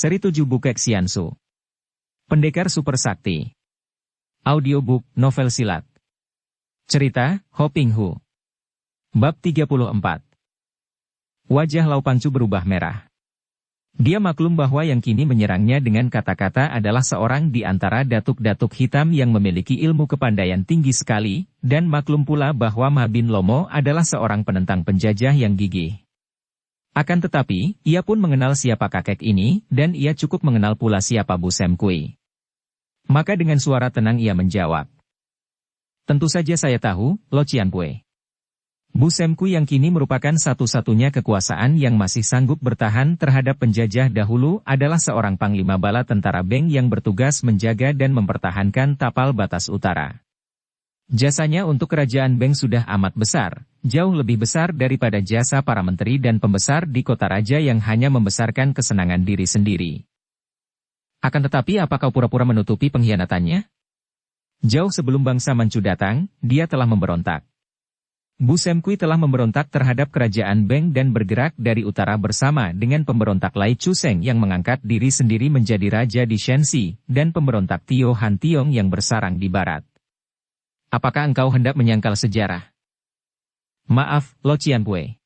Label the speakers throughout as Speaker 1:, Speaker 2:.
Speaker 1: Seri 7 Bukek Xiansu. Pendekar Super Sakti. Audiobook, novel silat. Cerita, Ho Ping Hu. Bab 34. Wajah Lau Pangcu berubah merah. Dia maklum bahwa yang kini menyerangnya dengan kata-kata adalah seorang di antara datuk-datuk hitam yang memiliki ilmu kepandaian tinggi sekali, dan maklum pula bahwa Ma Bin Lomo adalah seorang penentang penjajah yang gigih. Akan tetapi, ia pun mengenal siapa kakek ini, dan ia cukup mengenal pula siapa Bu Sam Kui. Maka dengan suara tenang ia menjawab. Tentu saja saya tahu, Lo Cianpue. Bu Sam Kui yang kini merupakan satu-satunya kekuasaan yang masih sanggup bertahan terhadap penjajah dahulu adalah seorang panglima bala tentara Beng yang bertugas menjaga dan mempertahankan tapal batas utara. Jasanya untuk kerajaan Beng sudah amat besar, jauh lebih besar daripada jasa para menteri dan pembesar di kota raja yang hanya membesarkan kesenangan diri sendiri. Akan tetapi apa kau pura-pura menutupi pengkhianatannya? Jauh sebelum bangsa Manchu datang, dia telah memberontak. Bu Sam Kui telah memberontak terhadap kerajaan Beng dan bergerak dari utara bersama dengan pemberontak Lai Chuseng yang mengangkat diri sendiri menjadi raja di Shenxi, dan pemberontak Tio Han Tiong yang bersarang di barat. Apakah engkau hendak menyangkal sejarah? Maaf, Lo Cianpue.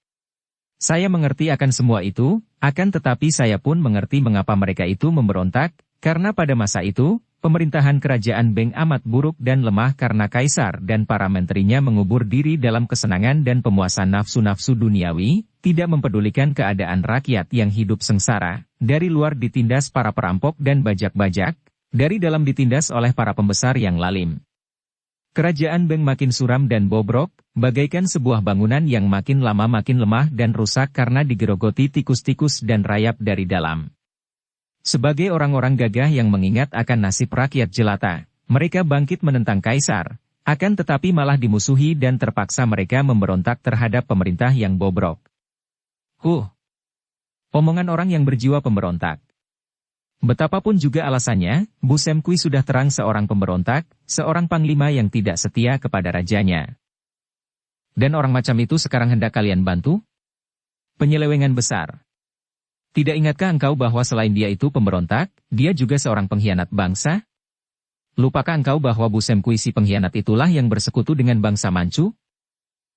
Speaker 1: Saya mengerti akan semua itu, akan tetapi saya pun mengerti mengapa mereka itu memberontak, karena pada masa itu, pemerintahan kerajaan Beng amat buruk dan lemah karena kaisar dan para menterinya mengubur diri dalam kesenangan dan pemuasan nafsu-nafsu duniawi, tidak mempedulikan keadaan rakyat yang hidup sengsara, dari luar ditindas para perampok dan bajak-bajak, dari dalam ditindas oleh para pembesar yang lalim. Kerajaan Beng makin suram dan bobrok, bagaikan sebuah bangunan yang makin lama makin lemah dan rusak karena digerogoti tikus-tikus dan rayap dari dalam. Sebagai orang-orang gagah yang mengingat akan nasib rakyat jelata, mereka bangkit menentang kaisar, akan tetapi malah dimusuhi dan terpaksa mereka memberontak terhadap pemerintah yang bobrok. Omongan orang yang berjiwa pemberontak. Betapapun juga alasannya, Bu Sam Kui sudah terang seorang pemberontak, seorang panglima yang tidak setia kepada rajanya. Dan orang macam itu sekarang hendak kalian bantu? Penyelewengan besar. Tidak ingatkah engkau bahwa selain dia itu pemberontak, dia juga seorang pengkhianat bangsa? Lupakah engkau bahwa Bu Sam Kui si pengkhianat itulah yang bersekutu dengan bangsa Manchu?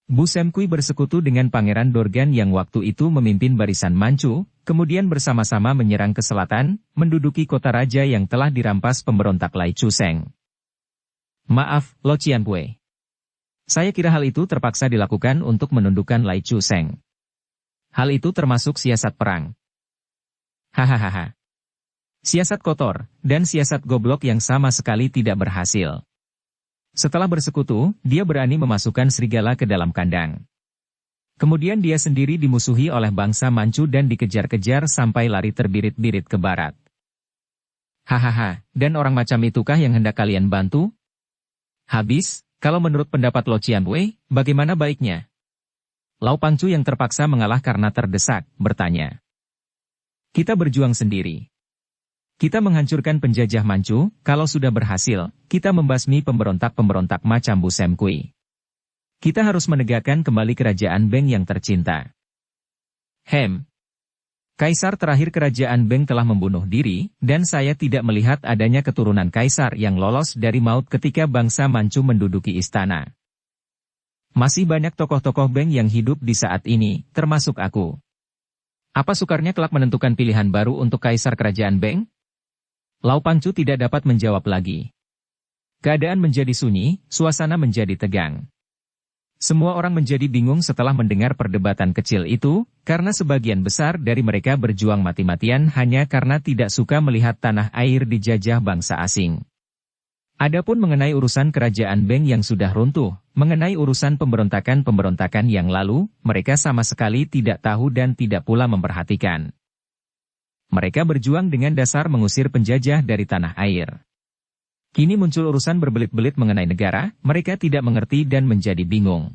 Speaker 1: Bu Sam Kui bersekutu dengan Pangeran Dorgan yang waktu itu memimpin barisan Manchu, kemudian bersama-sama menyerang ke selatan, menduduki kota raja yang telah dirampas pemberontak Lai Chuseng. Maaf, Lo Cianpue. Saya kira hal itu terpaksa dilakukan untuk menundukkan Lai Chuseng. Hal itu termasuk siasat perang. Hahaha. Siasat kotor, dan siasat goblok yang sama sekali tidak berhasil. Setelah bersekutu, dia berani memasukkan serigala ke dalam kandang. Kemudian dia sendiri dimusuhi oleh bangsa Manchu dan dikejar-kejar sampai lari terbirit-birit ke barat. Hahaha, dan orang macam itukah yang hendak kalian bantu? Habis, kalau menurut pendapat Lo Cianpue, bagaimana baiknya? Lau Pangcu yang terpaksa mengalah karena terdesak, bertanya. Kita berjuang sendiri. Kita menghancurkan penjajah Manchu, kalau sudah berhasil, kita membasmi pemberontak-pemberontak macam Bu Sam Kui. Kita harus menegakkan kembali kerajaan Beng yang tercinta. Kaisar terakhir kerajaan Beng telah membunuh diri, dan saya tidak melihat adanya keturunan kaisar yang lolos dari maut ketika bangsa Manchu menduduki istana. Masih banyak tokoh-tokoh Beng yang hidup di saat ini, termasuk aku. Apa sukarnya kelak menentukan pilihan baru untuk kaisar kerajaan Beng? Lau Pangcu tidak dapat menjawab lagi. Keadaan menjadi sunyi, suasana menjadi tegang. Semua orang menjadi bingung setelah mendengar perdebatan kecil itu, karena sebagian besar dari mereka berjuang mati-matian hanya karena tidak suka melihat tanah air dijajah bangsa asing. Adapun mengenai urusan kerajaan Beng yang sudah runtuh, mengenai urusan pemberontakan-pemberontakan yang lalu, mereka sama sekali tidak tahu dan tidak pula memperhatikan. Mereka berjuang dengan dasar mengusir penjajah dari tanah air. Kini muncul urusan berbelit-belit mengenai negara, mereka tidak mengerti dan menjadi bingung.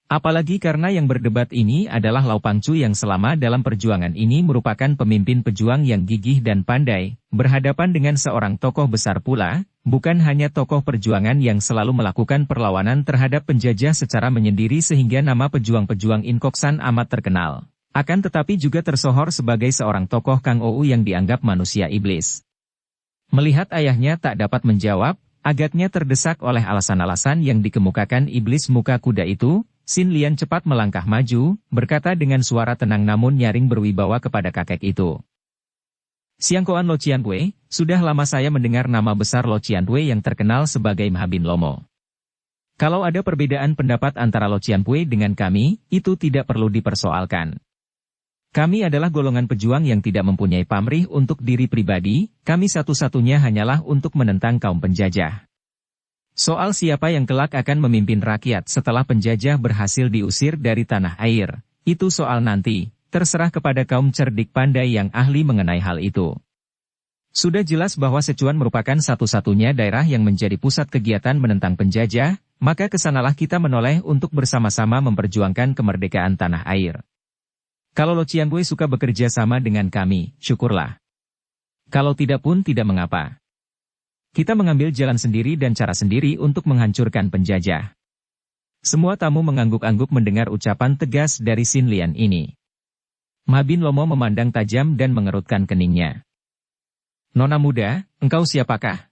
Speaker 1: Apalagi karena yang berdebat ini adalah Lau Pangcu yang selama dalam perjuangan ini merupakan pemimpin pejuang yang gigih dan pandai, berhadapan dengan seorang tokoh besar pula, bukan hanya tokoh perjuangan yang selalu melakukan perlawanan terhadap penjajah secara menyendiri sehingga nama pejuang-pejuang Inkoksan amat terkenal. Akan tetapi juga tersohor sebagai seorang tokoh Kang Ou yang dianggap manusia iblis. Melihat ayahnya tak dapat menjawab, agaknya terdesak oleh alasan-alasan yang dikemukakan iblis muka kuda itu, Xin Lian cepat melangkah maju, berkata dengan suara tenang namun nyaring berwibawa kepada kakek itu. Siangkoan Lo Qianwei, sudah lama saya mendengar nama besar Lo Qianwei yang terkenal sebagai Mahabin Lomo. Kalau ada perbedaan pendapat antara Lo Qianwei dengan kami, itu tidak perlu dipersoalkan. Kami adalah golongan pejuang yang tidak mempunyai pamrih untuk diri pribadi, kami satu-satunya hanyalah untuk menentang kaum penjajah. Soal siapa yang kelak akan memimpin rakyat setelah penjajah berhasil diusir dari tanah air, itu soal nanti, terserah kepada kaum cerdik pandai yang ahli mengenai hal itu. Sudah jelas bahwa Sichuan merupakan satu-satunya daerah yang menjadi pusat kegiatan menentang penjajah, maka kesanalah kita menoleh untuk bersama-sama memperjuangkan kemerdekaan tanah air. Kalau Lo Qianwei suka bekerja sama dengan kami, syukurlah. Kalau tidak pun tidak mengapa. Kita mengambil jalan sendiri dan cara sendiri untuk menghancurkan penjajah. Semua tamu mengangguk-angguk mendengar ucapan tegas dari Xin Lian ini. Mahabin Lomo memandang tajam dan mengerutkan keningnya. Nona muda, engkau siapakah?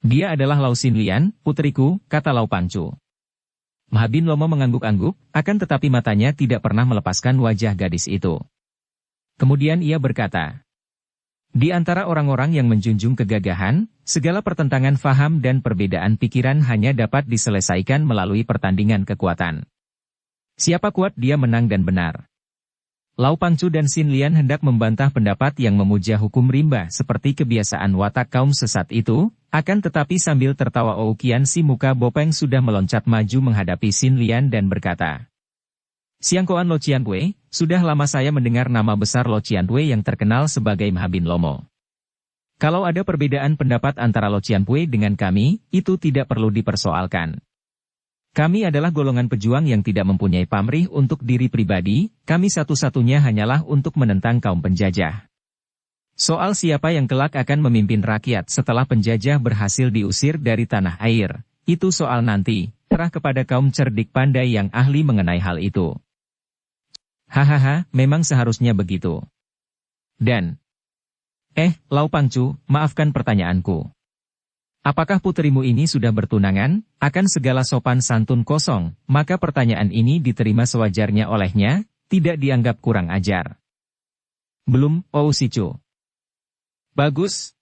Speaker 1: Dia adalah Lau Xin Lian, putriku, kata Lau Pangcu. Mahabin Lomo mengangguk-angguk, akan tetapi matanya tidak pernah melepaskan wajah gadis itu. Kemudian ia berkata, di antara orang-orang yang menjunjung kegagahan, segala pertentangan faham dan perbedaan pikiran hanya dapat diselesaikan melalui pertandingan kekuatan. Siapa kuat dia menang dan benar. Lau Pangcu dan Xin Lian hendak membantah pendapat yang memuja hukum rimba seperti kebiasaan watak kaum sesat itu, akan tetapi sambil tertawa Oukian si muka bopeng sudah meloncat maju menghadapi Xin Lian dan berkata, Siangkoan Lo Qianwei, sudah lama saya mendengar nama besar Lo Qianwei yang terkenal sebagai Mahabin Lomo. Kalau ada perbedaan pendapat antara Lo Qianwei dengan kami, itu tidak perlu dipersoalkan. Kami adalah golongan pejuang yang tidak mempunyai pamrih untuk diri pribadi, kami satu-satunya hanyalah untuk menentang kaum penjajah. Soal siapa yang kelak akan memimpin rakyat setelah penjajah berhasil diusir dari tanah air, itu soal nanti, terserah kepada kaum cerdik pandai yang ahli mengenai hal itu. Hahaha, memang seharusnya begitu. Dan, Lau Pangcu, maafkan pertanyaanku. Apakah putrimu ini sudah bertunangan? Akan segala sopan santun kosong, maka pertanyaan ini diterima sewajarnya olehnya, tidak dianggap kurang ajar. Belum, Oh Sichu. Bagus.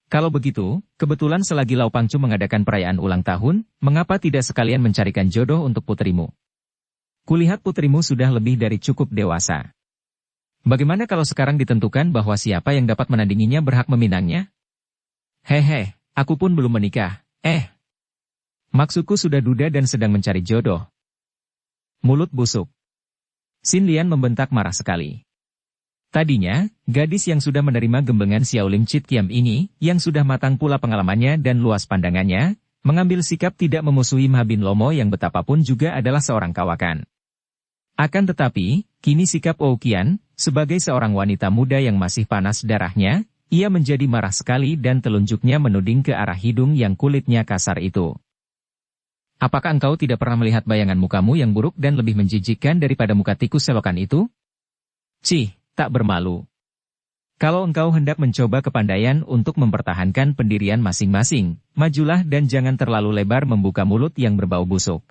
Speaker 1: Kalau begitu, kebetulan selagi Lau Pangcu mengadakan perayaan ulang tahun, mengapa tidak sekalian mencarikan jodoh untuk putrimu? Kulihat putrimu sudah lebih dari cukup dewasa. Bagaimana kalau sekarang ditentukan bahwa siapa yang dapat menandinginya berhak meminangnya? Hehe, aku pun belum menikah. Maksudku sudah duda dan sedang mencari jodoh. Mulut busuk. Xin Lian membentak marah sekali. Tadinya, gadis yang sudah menerima gembengan Xiao Lim Chit Kiam ini, yang sudah matang pula pengalamannya dan luas pandangannya, mengambil sikap tidak memusuhi Mahabin Lomo yang betapapun juga adalah seorang kawakan. Akan tetapi, kini sikap Oukian, sebagai seorang wanita muda yang masih panas darahnya, ia menjadi marah sekali dan telunjuknya menuding ke arah hidung yang kulitnya kasar itu. Apakah engkau tidak pernah melihat bayangan mukamu yang buruk dan lebih menjijikkan daripada muka tikus selokan itu? Cih, tak bermalu. Kalau engkau hendak mencoba kepandaian untuk mempertahankan pendirian masing-masing, majulah dan jangan terlalu lebar membuka mulut yang berbau busuk.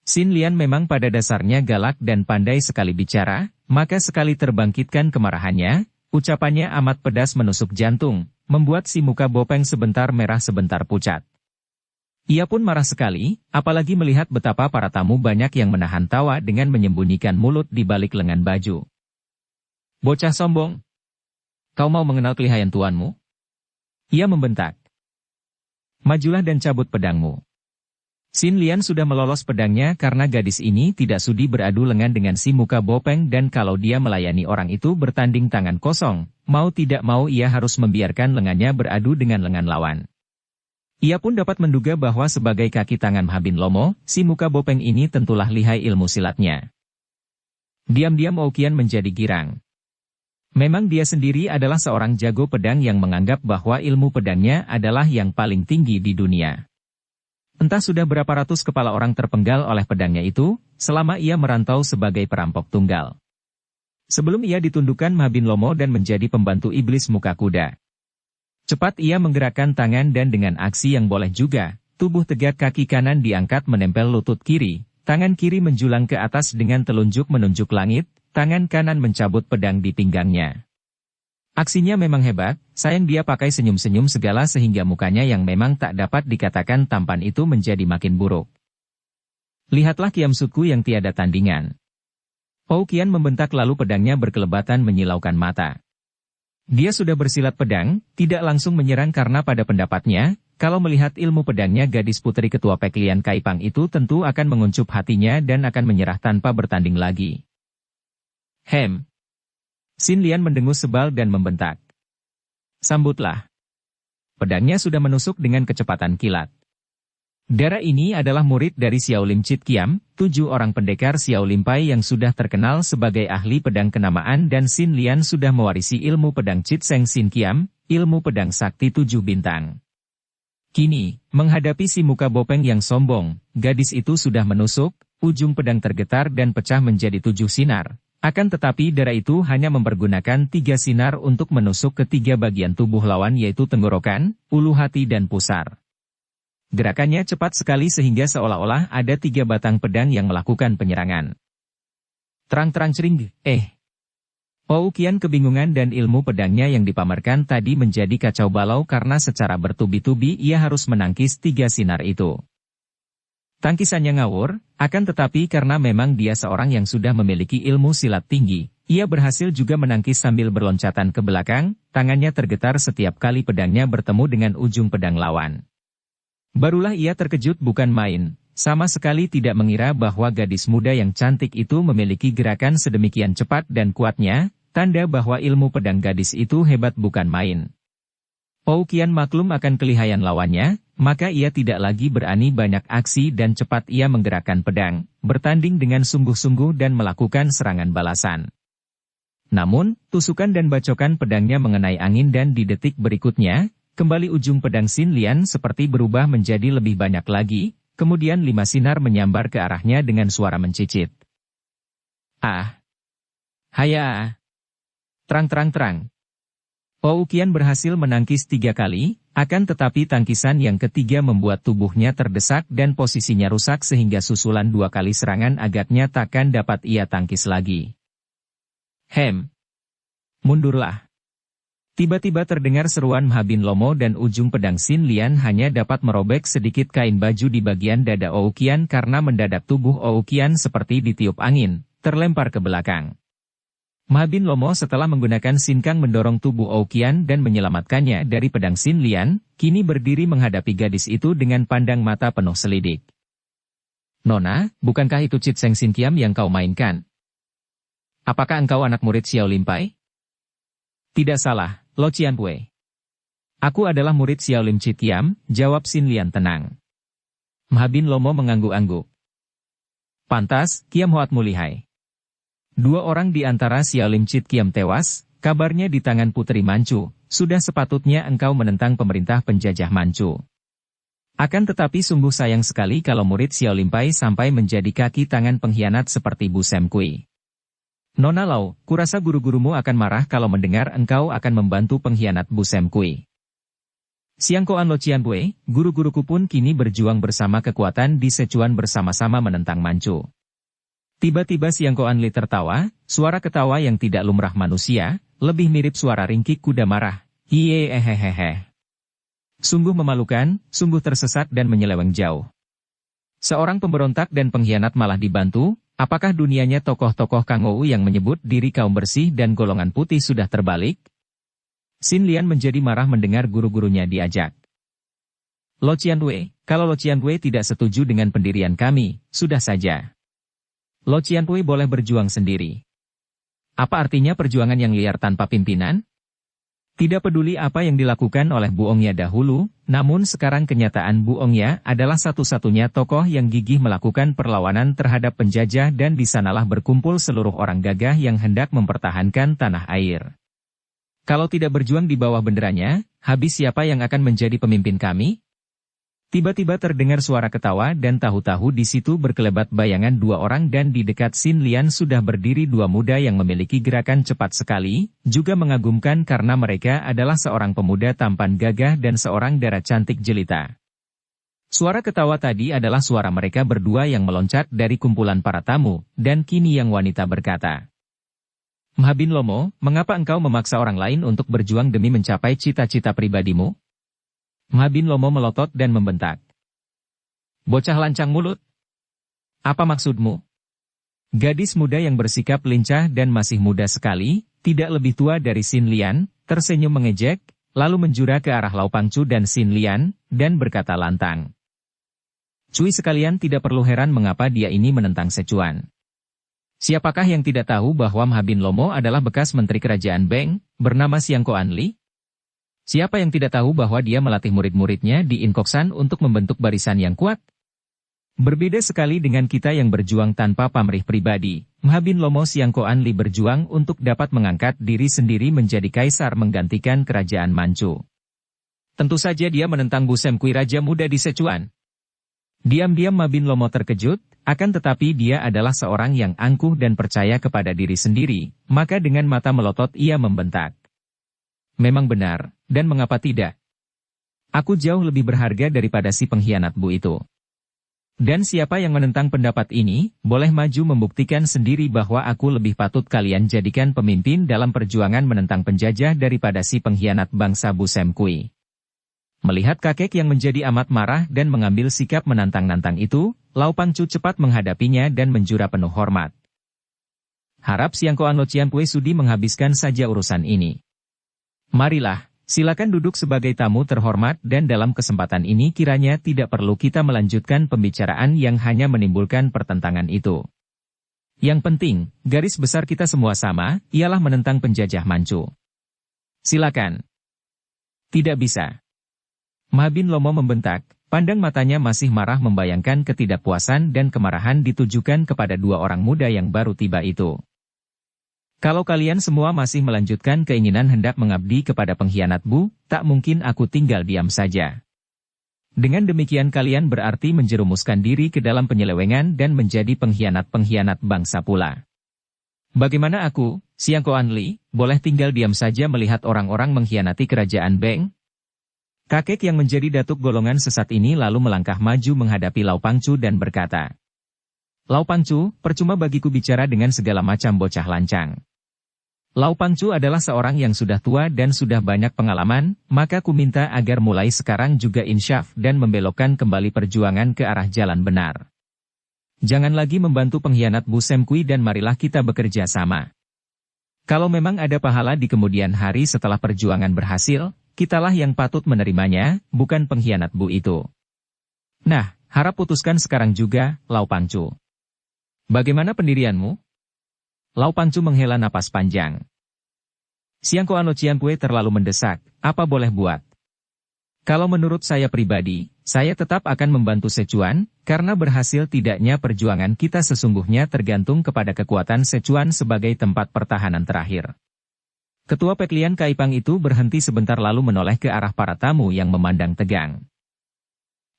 Speaker 1: Xin Lian memang pada dasarnya galak dan pandai sekali bicara, maka sekali terbangkitkan kemarahannya, ucapannya amat pedas menusuk jantung, membuat si muka bopeng sebentar merah sebentar pucat. Ia pun marah sekali, apalagi melihat betapa para tamu banyak yang menahan tawa dengan menyembunyikan mulut di balik lengan baju. Bocah sombong! Kau mau mengenal kelihayan tuanmu? Ia membentak. Majulah dan cabut pedangmu. Xin Lian sudah melolos pedangnya karena gadis ini tidak sudi beradu lengan dengan si muka bopeng dan kalau dia melayani orang itu bertanding tangan kosong, mau tidak mau ia harus membiarkan lengannya beradu dengan lengan lawan. Ia pun dapat menduga bahwa sebagai kaki tangan Mahabin Lomo, si muka bopeng ini tentulah lihai ilmu silatnya. Diam-diam Oukian menjadi girang. Memang dia sendiri adalah seorang jago pedang yang menganggap bahwa ilmu pedangnya adalah yang paling tinggi di dunia. Entah sudah berapa ratus kepala orang terpenggal oleh pedangnya itu, selama ia merantau sebagai perampok tunggal. Sebelum ia ditundukkan Ma Bin Lomo dan menjadi pembantu iblis muka kuda. Cepat ia menggerakkan tangan dan dengan aksi yang boleh juga, tubuh tegak kaki kanan diangkat menempel lutut kiri, tangan kiri menjulang ke atas dengan telunjuk menunjuk langit, tangan kanan mencabut pedang di pinggangnya. Aksinya memang hebat, sayang dia pakai senyum-senyum segala sehingga mukanya yang memang tak dapat dikatakan tampan itu menjadi makin buruk. Lihatlah kiamsutku yang tiada tandingan. Ou Qian membentak lalu pedangnya berkelebatan menyilaukan mata. Dia sudah bersilat pedang, tidak langsung menyerang karena pada pendapatnya, kalau melihat ilmu pedangnya gadis putri ketua Peklian Kaipang itu tentu akan menguncup hatinya dan akan menyerah tanpa bertanding lagi. Xin Lian mendengus sebal dan membentak. Sambutlah. Pedangnya sudah menusuk dengan kecepatan kilat. Dara ini adalah murid dari Xiao Lim Chit Kiam, 7 orang pendekar Xiao Lim Pai yang sudah terkenal sebagai ahli pedang kenamaan dan Xin Lian sudah mewarisi ilmu pedang Chit Seng Sin Kiam, ilmu pedang sakti 7 bintang. Kini, menghadapi si muka bopeng yang sombong, gadis itu sudah menusuk, ujung pedang tergetar dan pecah menjadi 7 sinar. Akan tetapi Dara itu hanya mempergunakan 3 sinar untuk menusuk ke 3 bagian tubuh lawan yaitu tenggorokan, ulu hati dan pusar. Gerakannya cepat sekali sehingga seolah-olah ada 3 batang pedang yang melakukan penyerangan. Terang-terang cering, Ou Qian kebingungan dan ilmu pedangnya yang dipamerkan tadi menjadi kacau balau karena secara bertubi-tubi ia harus menangkis 3 sinar itu. Tangkisannya ngawur, akan tetapi karena memang dia seorang yang sudah memiliki ilmu silat tinggi, ia berhasil juga menangkis sambil berloncatan ke belakang, tangannya tergetar setiap kali pedangnya bertemu dengan ujung pedang lawan. Barulah ia terkejut bukan main, sama sekali tidak mengira bahwa gadis muda yang cantik itu memiliki gerakan sedemikian cepat dan kuatnya, tanda bahwa ilmu pedang gadis itu hebat bukan main. Ou Qian maklum akan kelihayan lawannya, maka ia tidak lagi berani banyak aksi dan cepat ia menggerakkan pedang, bertanding dengan sungguh-sungguh dan melakukan serangan balasan. Namun, tusukan dan bacokan pedangnya mengenai angin dan di detik berikutnya, kembali ujung pedang Xin Lian seperti berubah menjadi lebih banyak lagi, kemudian 5 sinar menyambar ke arahnya dengan suara mencicit. Haya! Terang. Ou Qian berhasil menangkis 3 kali, akan tetapi tangkisan yang ketiga membuat tubuhnya terdesak dan posisinya rusak sehingga susulan 2 kali serangan agaknya takkan dapat ia tangkis lagi. Mundurlah. Tiba-tiba terdengar seruan Ma Bin Lomo dan ujung pedang Xin Lian hanya dapat merobek sedikit kain baju di bagian dada Ou Qian karena mendadak tubuh Ou Qian seperti ditiup angin, terlempar ke belakang. Ma Bin Lomo setelah menggunakan sinkang mendorong tubuh Ou Qian dan menyelamatkannya dari pedang Xin Lian, kini berdiri menghadapi gadis itu dengan pandang mata penuh selidik. Nona, bukankah itu Chit Seng Sin Kiam yang kau mainkan? Apakah engkau anak murid Xiao Lim Pai? Tidak salah, Lo Qianpui. Aku adalah murid Xiao Lim Chit Kiam, jawab Xin Lian tenang. Ma Bin Lomo mengangguk-angguk. Pantas, Kiam Hoatmu lihai. 2 orang di antara Xiao Lim Chit Kiam tewas, kabarnya di tangan Putri Manchu, sudah sepatutnya engkau menentang pemerintah penjajah Manchu. Akan tetapi sungguh sayang sekali kalau murid Xiao Lim Pai sampai menjadi kaki tangan pengkhianat seperti Bu Sam Kui. Nona Lau, kurasa guru-gurumu akan marah kalau mendengar engkau akan membantu pengkhianat Bu Sam Kui. Siang Koan Lo Qianpui, guru-guruku pun kini berjuang bersama kekuatan di Sichuan bersama-sama menentang Manchu. Tiba-tiba Siang Koan Li tertawa, suara ketawa yang tidak lumrah manusia, lebih mirip suara ringkik kuda marah. Hihehehehe. Sungguh memalukan, sungguh tersesat dan menyeleweng jauh. Seorang pemberontak dan pengkhianat malah dibantu. Apakah dunianya tokoh-tokoh Kang Ou yang menyebut diri kaum bersih dan golongan putih sudah terbalik? Xin Lian menjadi marah mendengar guru-gurunya diajak. Lo Qianpui, kalau Lo Qianpui tidak setuju dengan pendirian kami, sudah saja. Lo Qianpui boleh berjuang sendiri. Apa artinya perjuangan yang liar tanpa pimpinan? Tidak peduli apa yang dilakukan oleh Bu Ongya dahulu, namun sekarang kenyataan Bu Ongya adalah satu-satunya tokoh yang gigih melakukan perlawanan terhadap penjajah dan di sanalah berkumpul seluruh orang gagah yang hendak mempertahankan tanah air. Kalau tidak berjuang di bawah benderanya, habis siapa yang akan menjadi pemimpin kami? Tiba-tiba terdengar suara ketawa dan tahu-tahu di situ berkelebat bayangan dua orang dan di dekat Xin Lian sudah berdiri dua muda yang memiliki gerakan cepat sekali, juga mengagumkan karena mereka adalah seorang pemuda tampan gagah dan seorang dara cantik jelita. Suara ketawa tadi adalah suara mereka berdua yang meloncat dari kumpulan para tamu, dan kini yang wanita berkata, "Mhabin Lomo, mengapa engkau memaksa orang lain untuk berjuang demi mencapai cita-cita pribadimu?" Mhabin Lomo melotot dan membentak. "Bocah lancang mulut. Apa maksudmu?" Gadis muda yang bersikap lincah dan masih muda sekali, tidak lebih tua dari Xin Lian, tersenyum mengejek, lalu menjura ke arah Lau Pangcu dan Xin Lian, dan berkata lantang. Cui sekalian tidak perlu heran mengapa dia ini menentang Sichuan. Siapakah yang tidak tahu bahwa Mhabin Lomo adalah bekas menteri kerajaan Beng, bernama Siang Koan Li? Siapa yang tidak tahu bahwa dia melatih murid-muridnya di Inkoksan untuk membentuk barisan yang kuat? Berbeda sekali dengan kita yang berjuang tanpa pamrih pribadi, Mhabin Lomo Siang Koan Li berjuang untuk dapat mengangkat diri sendiri menjadi kaisar menggantikan kerajaan Manchu. Tentu saja dia menentang Bu Sem Kui Raja Muda di Sichuan. Diam-diam Mhabin Lomo terkejut, akan tetapi dia adalah seorang yang angkuh dan percaya kepada diri sendiri, maka dengan mata melotot ia membentak. Memang benar, dan mengapa tidak? Aku jauh lebih berharga daripada si pengkhianat Bu itu. Dan siapa yang menentang pendapat ini, boleh maju membuktikan sendiri bahwa aku lebih patut kalian jadikan pemimpin dalam perjuangan menentang penjajah daripada si pengkhianat bangsa Bu Sem Kui. Melihat kakek yang menjadi amat marah dan mengambil sikap menantang-nantang itu, Lau Pangcu cepat menghadapinya dan menjura penuh hormat. Harap Siang Koan Lo Cian Pui sudi menghabiskan saja urusan ini. Marilah, silakan duduk sebagai tamu terhormat dan dalam kesempatan ini kiranya tidak perlu kita melanjutkan pembicaraan yang hanya menimbulkan pertentangan itu. Yang penting, garis besar kita semua sama, ialah menentang penjajah Manchu. Silakan. Tidak bisa. Mhabin Lomo membentak, pandang matanya masih marah membayangkan ketidakpuasan dan kemarahan ditujukan kepada dua orang muda yang baru tiba itu. Kalau kalian semua masih melanjutkan keinginan hendak mengabdi kepada pengkhianat Bu, tak mungkin aku tinggal diam saja. Dengan demikian kalian berarti menjerumuskan diri ke dalam penyelewengan dan menjadi pengkhianat-pengkhianat bangsa pula. Bagaimana aku, Siang Koan Li, boleh tinggal diam saja melihat orang-orang mengkhianati kerajaan Beng? Kakek yang menjadi datuk golongan sesat ini lalu melangkah maju menghadapi Lau Pangcu dan berkata, Lau Pangcu, percuma bagiku bicara dengan segala macam bocah lancang. Lau Pangcu adalah seorang yang sudah tua dan sudah banyak pengalaman, maka ku minta agar mulai sekarang juga insyaf dan membelokkan kembali perjuangan ke arah jalan benar. Jangan lagi membantu pengkhianat Bu Sem Kui dan marilah kita bekerja sama. Kalau memang ada pahala di kemudian hari setelah perjuangan berhasil, kitalah yang patut menerimanya, bukan pengkhianat Bu itu. Nah, harap putuskan sekarang juga, Lau Pangcu. Bagaimana pendirianmu? Lau Pangcu menghela napas panjang. Siang Koan Lo Cian Pui terlalu mendesak, apa boleh buat? Kalau menurut saya pribadi, saya tetap akan membantu Sichuan, karena berhasil tidaknya perjuangan kita sesungguhnya tergantung kepada kekuatan Sichuan sebagai tempat pertahanan terakhir. Ketua Peklian Kaipang itu berhenti sebentar lalu menoleh ke arah para tamu yang memandang tegang.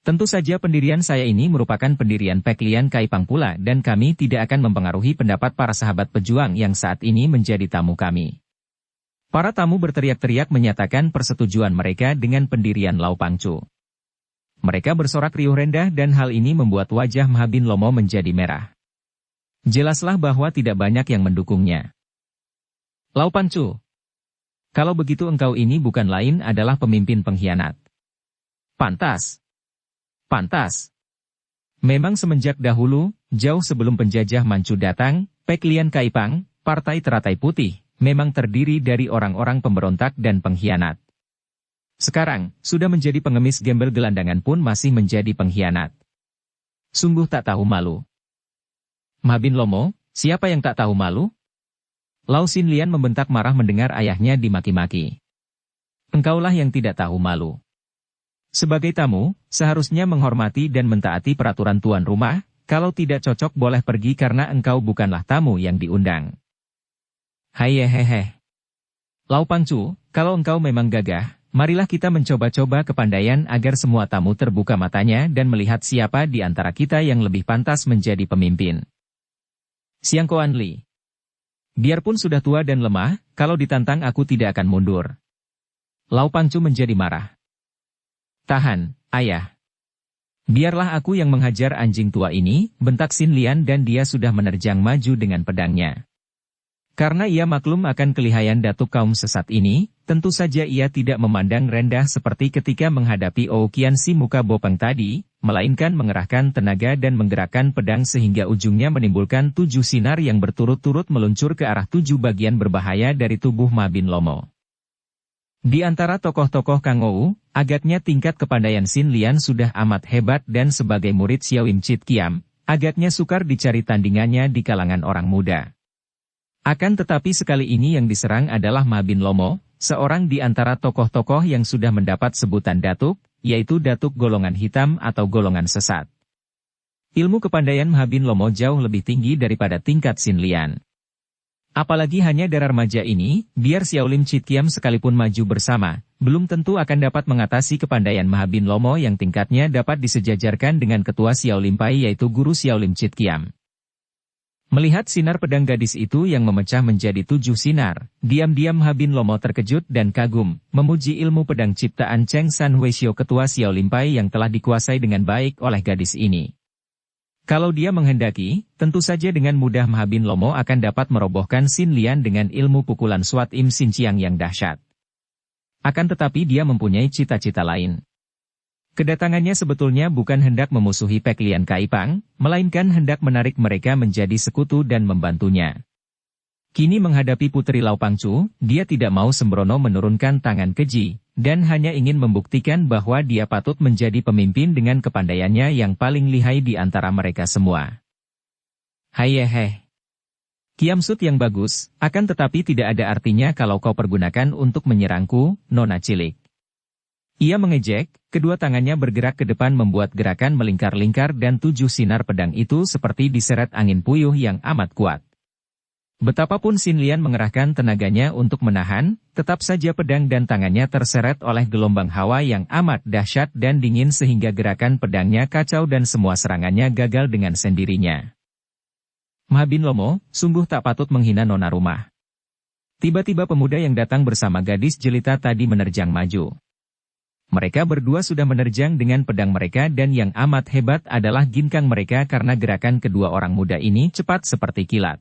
Speaker 1: Tentu saja pendirian saya ini merupakan pendirian Peklian Kaipang pula dan kami tidak akan mempengaruhi pendapat para sahabat pejuang yang saat ini menjadi tamu kami. Para tamu berteriak-teriak menyatakan persetujuan mereka dengan pendirian Lau Pangcu. Mereka bersorak riuh rendah dan hal ini membuat wajah Mhabin Lomo menjadi merah. Jelaslah bahwa tidak banyak yang mendukungnya. Lau Pangcu, kalau begitu engkau ini bukan lain adalah pemimpin pengkhianat. Pantas. Pantas. Memang semenjak dahulu, jauh sebelum penjajah Manchu datang, Peklian Kaipang, Partai Teratai Putih, memang terdiri dari orang-orang pemberontak dan pengkhianat. Sekarang, sudah menjadi pengemis gembel gelandangan pun masih menjadi pengkhianat. Sungguh tak tahu malu. Mhabin Lomo, siapa yang tak tahu malu? Lau Xin Lian membentak marah mendengar ayahnya dimaki-maki. Engkaulah yang tidak tahu malu. Sebagai tamu, seharusnya menghormati dan mentaati peraturan tuan rumah, kalau tidak cocok boleh pergi karena engkau bukanlah tamu yang diundang. Hayehehe. Lau Pangcu, kalau engkau memang gagah, marilah kita mencoba-coba kepandaian agar semua tamu terbuka matanya dan melihat siapa di antara kita yang lebih pantas menjadi pemimpin. Xiang Qianli. Biarpun sudah tua dan lemah, kalau ditantang aku tidak akan mundur. Lau Pangcu menjadi marah. Tahan, ayah. Biarlah aku yang menghajar anjing tua ini, bentak Xin Lian dan dia sudah menerjang maju dengan pedangnya. Karena ia maklum akan kelihayan datuk kaum sesat ini, tentu saja ia tidak memandang rendah seperti ketika menghadapi Ouqian si muka bopeng tadi, melainkan mengerahkan tenaga dan menggerakkan pedang sehingga ujungnya menimbulkan 7 sinar yang berturut-turut meluncur ke arah 7 bagian berbahaya dari tubuh Ma Bin Lomo. Di antara tokoh-tokoh Kang Ou, agaknya tingkat kepandaian Xin Lian sudah amat hebat dan sebagai murid Xiao Lim Chit Kiam, agaknya sukar dicari tandingannya di kalangan orang muda. Akan tetapi sekali ini yang diserang adalah Ma Bin Lomo, seorang di antara tokoh-tokoh yang sudah mendapat sebutan datuk, yaitu datuk golongan hitam atau golongan sesat. Ilmu kepandaian Ma Bin Lomo jauh lebih tinggi daripada tingkat Xin Lian. Apalagi hanya darah remaja ini, biar Xiao Lim Chit Kiam sekalipun maju bersama, belum tentu akan dapat mengatasi kepandaian Ma Bin Lomo yang tingkatnya dapat disejajarkan dengan ketua Xiao Lim Pai yaitu guru Xiao Lim Chit Kiam. Melihat sinar pedang gadis itu yang memecah menjadi 7 sinar, diam-diam Ma Bin Lomo terkejut dan kagum, memuji ilmu pedang ciptaan Cheng San Huishio ketua Xiao Lim Pai yang telah dikuasai dengan baik oleh gadis ini. Kalau dia menghendaki, tentu saja dengan mudah Ma Bin Lomo akan dapat merobohkan Xin Lian dengan ilmu pukulan Swat Im Sin Chiang yang dahsyat. Akan tetapi dia mempunyai cita-cita lain. Kedatangannya sebetulnya bukan hendak memusuhi Pek Lian Kai Pang, melainkan hendak menarik mereka menjadi sekutu dan membantunya. Kini menghadapi Putri Lau Pangcu, dia tidak mau sembrono menurunkan tangan keji, dan hanya ingin membuktikan bahwa dia patut menjadi pemimpin dengan kepandaiannya yang paling lihai di antara mereka semua. Hayehe. Kiamsut yang bagus, akan tetapi tidak ada artinya kalau kau pergunakan untuk menyerangku, Nona Cilik. Ia mengejek, kedua tangannya bergerak ke depan membuat gerakan melingkar-lingkar dan 7 sinar pedang itu seperti diseret angin puyuh yang amat kuat. Betapapun Xin Lian mengerahkan tenaganya untuk menahan, tetap saja pedang dan tangannya terseret oleh gelombang hawa yang amat dahsyat dan dingin sehingga gerakan pedangnya kacau dan semua serangannya gagal dengan sendirinya. Ma Bin Lomo, sungguh tak patut menghina nona rumah. Tiba-tiba pemuda yang datang bersama gadis jelita tadi menerjang maju. Mereka berdua sudah menerjang dengan pedang mereka dan yang amat hebat adalah ginkang mereka karena gerakan kedua orang muda ini cepat seperti kilat.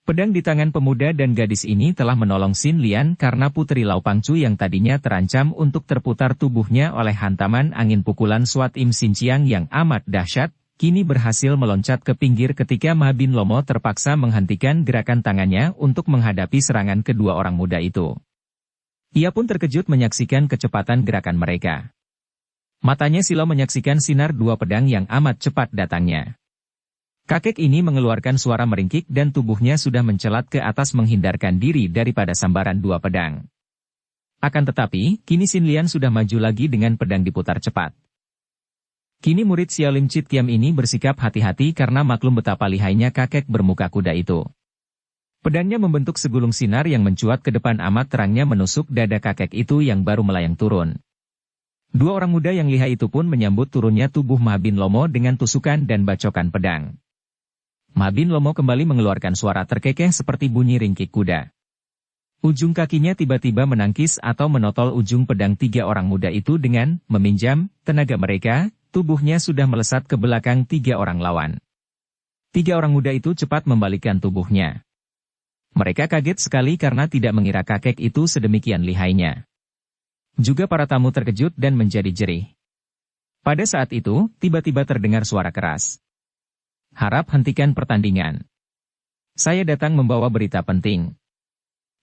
Speaker 1: Pedang di tangan pemuda dan gadis ini telah menolong Xin Lian karena Putri Lau Pangcu yang tadinya terancam untuk terputar tubuhnya oleh hantaman angin pukulan Swat Im Sin Chiang yang amat dahsyat, kini berhasil meloncat ke pinggir ketika Ma Bin Lomo terpaksa menghentikan gerakan tangannya untuk menghadapi serangan kedua orang muda itu. Ia pun terkejut menyaksikan kecepatan gerakan mereka. Matanya silau menyaksikan sinar 2 pedang yang amat cepat datangnya. Kakek ini mengeluarkan suara meringkik dan tubuhnya sudah mencelat ke atas menghindarkan diri daripada sambaran 2 pedang. Akan tetapi, kini Xin Lian sudah maju lagi dengan pedang diputar cepat. Kini murid Xiao Lim Chit Kiam ini bersikap hati-hati karena maklum betapa lihainya kakek bermuka kuda itu. Pedangnya membentuk segulung sinar yang mencuat ke depan amat terangnya menusuk dada kakek itu yang baru melayang turun. 2 orang muda yang lihai itu pun menyambut turunnya tubuh Ma Bin Lomo dengan tusukan dan bacokan pedang. Ma Bin Lomo kembali mengeluarkan suara terkekeh seperti bunyi ringkik kuda. Ujung kakinya tiba-tiba menangkis atau menotol ujung pedang 3 orang muda itu dengan meminjam tenaga mereka, tubuhnya sudah melesat ke belakang 3 orang lawan. 3 orang muda itu cepat membalikkan tubuhnya. Mereka kaget sekali karena tidak mengira kakek itu sedemikian lihainya. Juga para tamu terkejut dan menjadi jerih. Pada saat itu, tiba-tiba terdengar suara keras. Harap hentikan pertandingan. Saya datang membawa berita penting.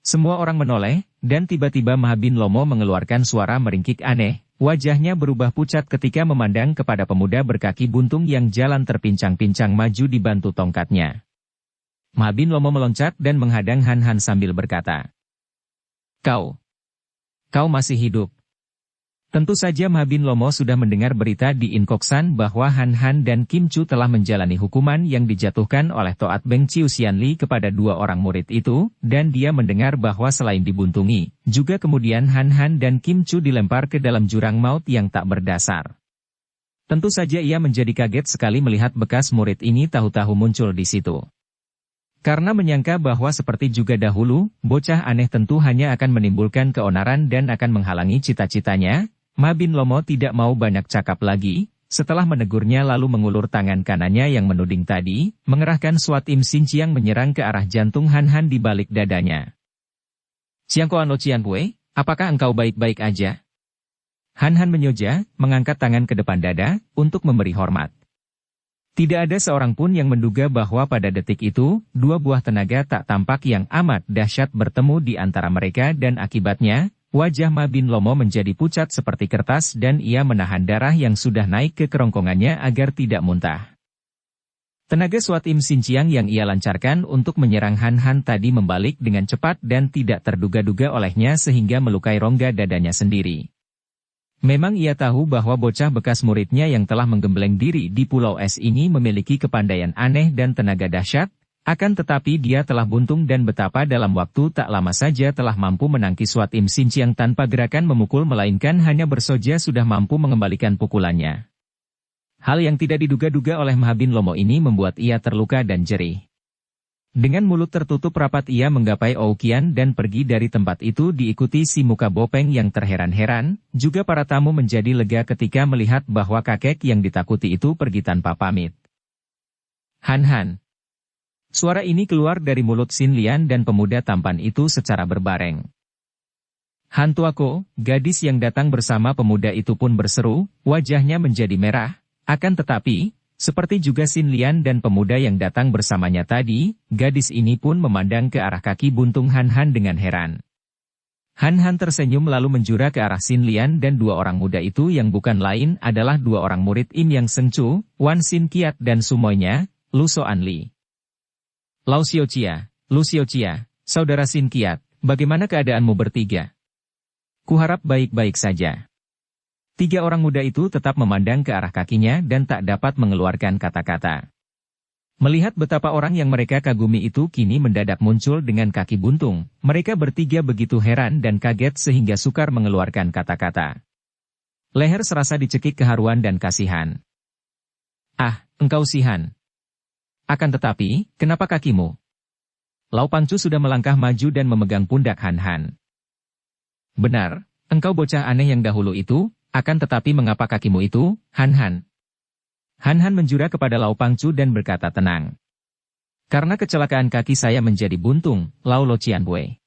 Speaker 1: Semua orang menoleh, dan tiba-tiba Ma Bin Lomo mengeluarkan suara meringkik aneh. Wajahnya berubah pucat ketika memandang kepada pemuda berkaki buntung yang jalan terpincang-pincang maju dibantu tongkatnya. Ma Bin Lomo meloncat dan menghadang Han Han sambil berkata, Kau masih hidup. Tentu saja Ma Bin Lomo sudah mendengar berita di Inkoksan bahwa Han Han dan Kim Chu telah menjalani hukuman yang dijatuhkan oleh Toat Beng Chiu Xianli kepada dua orang murid itu, dan dia mendengar bahwa selain dibuntungi, juga kemudian Han Han dan Kim Chu dilempar ke dalam jurang maut yang tak berdasar. Tentu saja ia menjadi kaget sekali melihat bekas murid ini tahu-tahu muncul di situ. Karena menyangka bahwa seperti juga dahulu, bocah aneh tentu hanya akan menimbulkan keonaran dan akan menghalangi cita-citanya, Ma Bin Lomo tidak mau banyak cakap lagi, setelah menegurnya lalu mengulur tangan kanannya yang menuding tadi, mengerahkan Swat Im Xinjiang menyerang ke arah jantung Han Han di balik dadanya. "Siangkoan Lo Cianpue, apakah engkau baik-baik aja?" Han Han menyoja, mengangkat tangan ke depan dada, untuk memberi hormat. Tidak ada seorang pun yang menduga bahwa pada detik itu, dua buah tenaga tak tampak yang amat dahsyat bertemu di antara mereka dan akibatnya, wajah Ma Bin Lomo menjadi pucat seperti kertas dan ia menahan darah yang sudah naik ke kerongkongannya agar tidak muntah. Tenaga Swat Im Xinjiang yang ia lancarkan untuk menyerang Han Han tadi membalik dengan cepat dan tidak terduga-duga olehnya sehingga melukai rongga dadanya sendiri. Memang ia tahu bahwa bocah bekas muridnya yang telah menggembleng diri di Pulau Es ini memiliki kepandaian aneh dan tenaga dahsyat, akan tetapi dia telah buntung dan betapa dalam waktu tak lama saja telah mampu menangkis Swat Im Xinjiang tanpa gerakan memukul melainkan hanya bersoja sudah mampu mengembalikan pukulannya. Hal yang tidak diduga-duga oleh Ma Bin Lomo ini membuat ia terluka dan jerih. Dengan mulut tertutup rapat ia menggapai Oukian dan pergi dari tempat itu diikuti si muka bopeng yang terheran-heran, juga para tamu menjadi lega ketika melihat bahwa kakek yang ditakuti itu pergi tanpa pamit. "Han Han." Suara ini keluar dari mulut Sin Lian dan pemuda tampan itu secara berbareng. "Han tuaku," gadis yang datang bersama pemuda itu pun berseru, wajahnya menjadi merah, akan tetapi, seperti juga Sin Lian dan pemuda yang datang bersamanya tadi, gadis ini pun memandang ke arah kaki buntung Han Han dengan heran. Han Han tersenyum lalu menjura ke arah Sin Lian dan dua orang muda itu yang bukan lain adalah dua orang murid Im Yang Seng Chu, Wan Sin Kiat dan sumoynya, Lu Soan Li. "Lau Xiaoqia, Lu Xiaoqia, saudara Sin Kiat, bagaimana keadaanmu bertiga? Kuharap baik-baik saja." Tiga orang muda itu tetap memandang ke arah kakinya dan tak dapat mengeluarkan kata-kata. Melihat betapa orang yang mereka kagumi itu kini mendadak muncul dengan kaki buntung, mereka bertiga begitu heran dan kaget sehingga sukar mengeluarkan kata-kata. Leher serasa dicekik keharuan dan kasihan. "Ah, engkau si Han. Akan tetapi, kenapa kakimu?" Lau Pangcu sudah melangkah maju dan memegang pundak Han Han. "Benar, engkau bocah aneh yang dahulu itu, akan tetapi mengapa kakimu itu, Han Han?" Han Han menjura kepada Lau Pangcu dan berkata tenang. "Karena kecelakaan kaki saya menjadi buntung, Lau Lo Cianpue.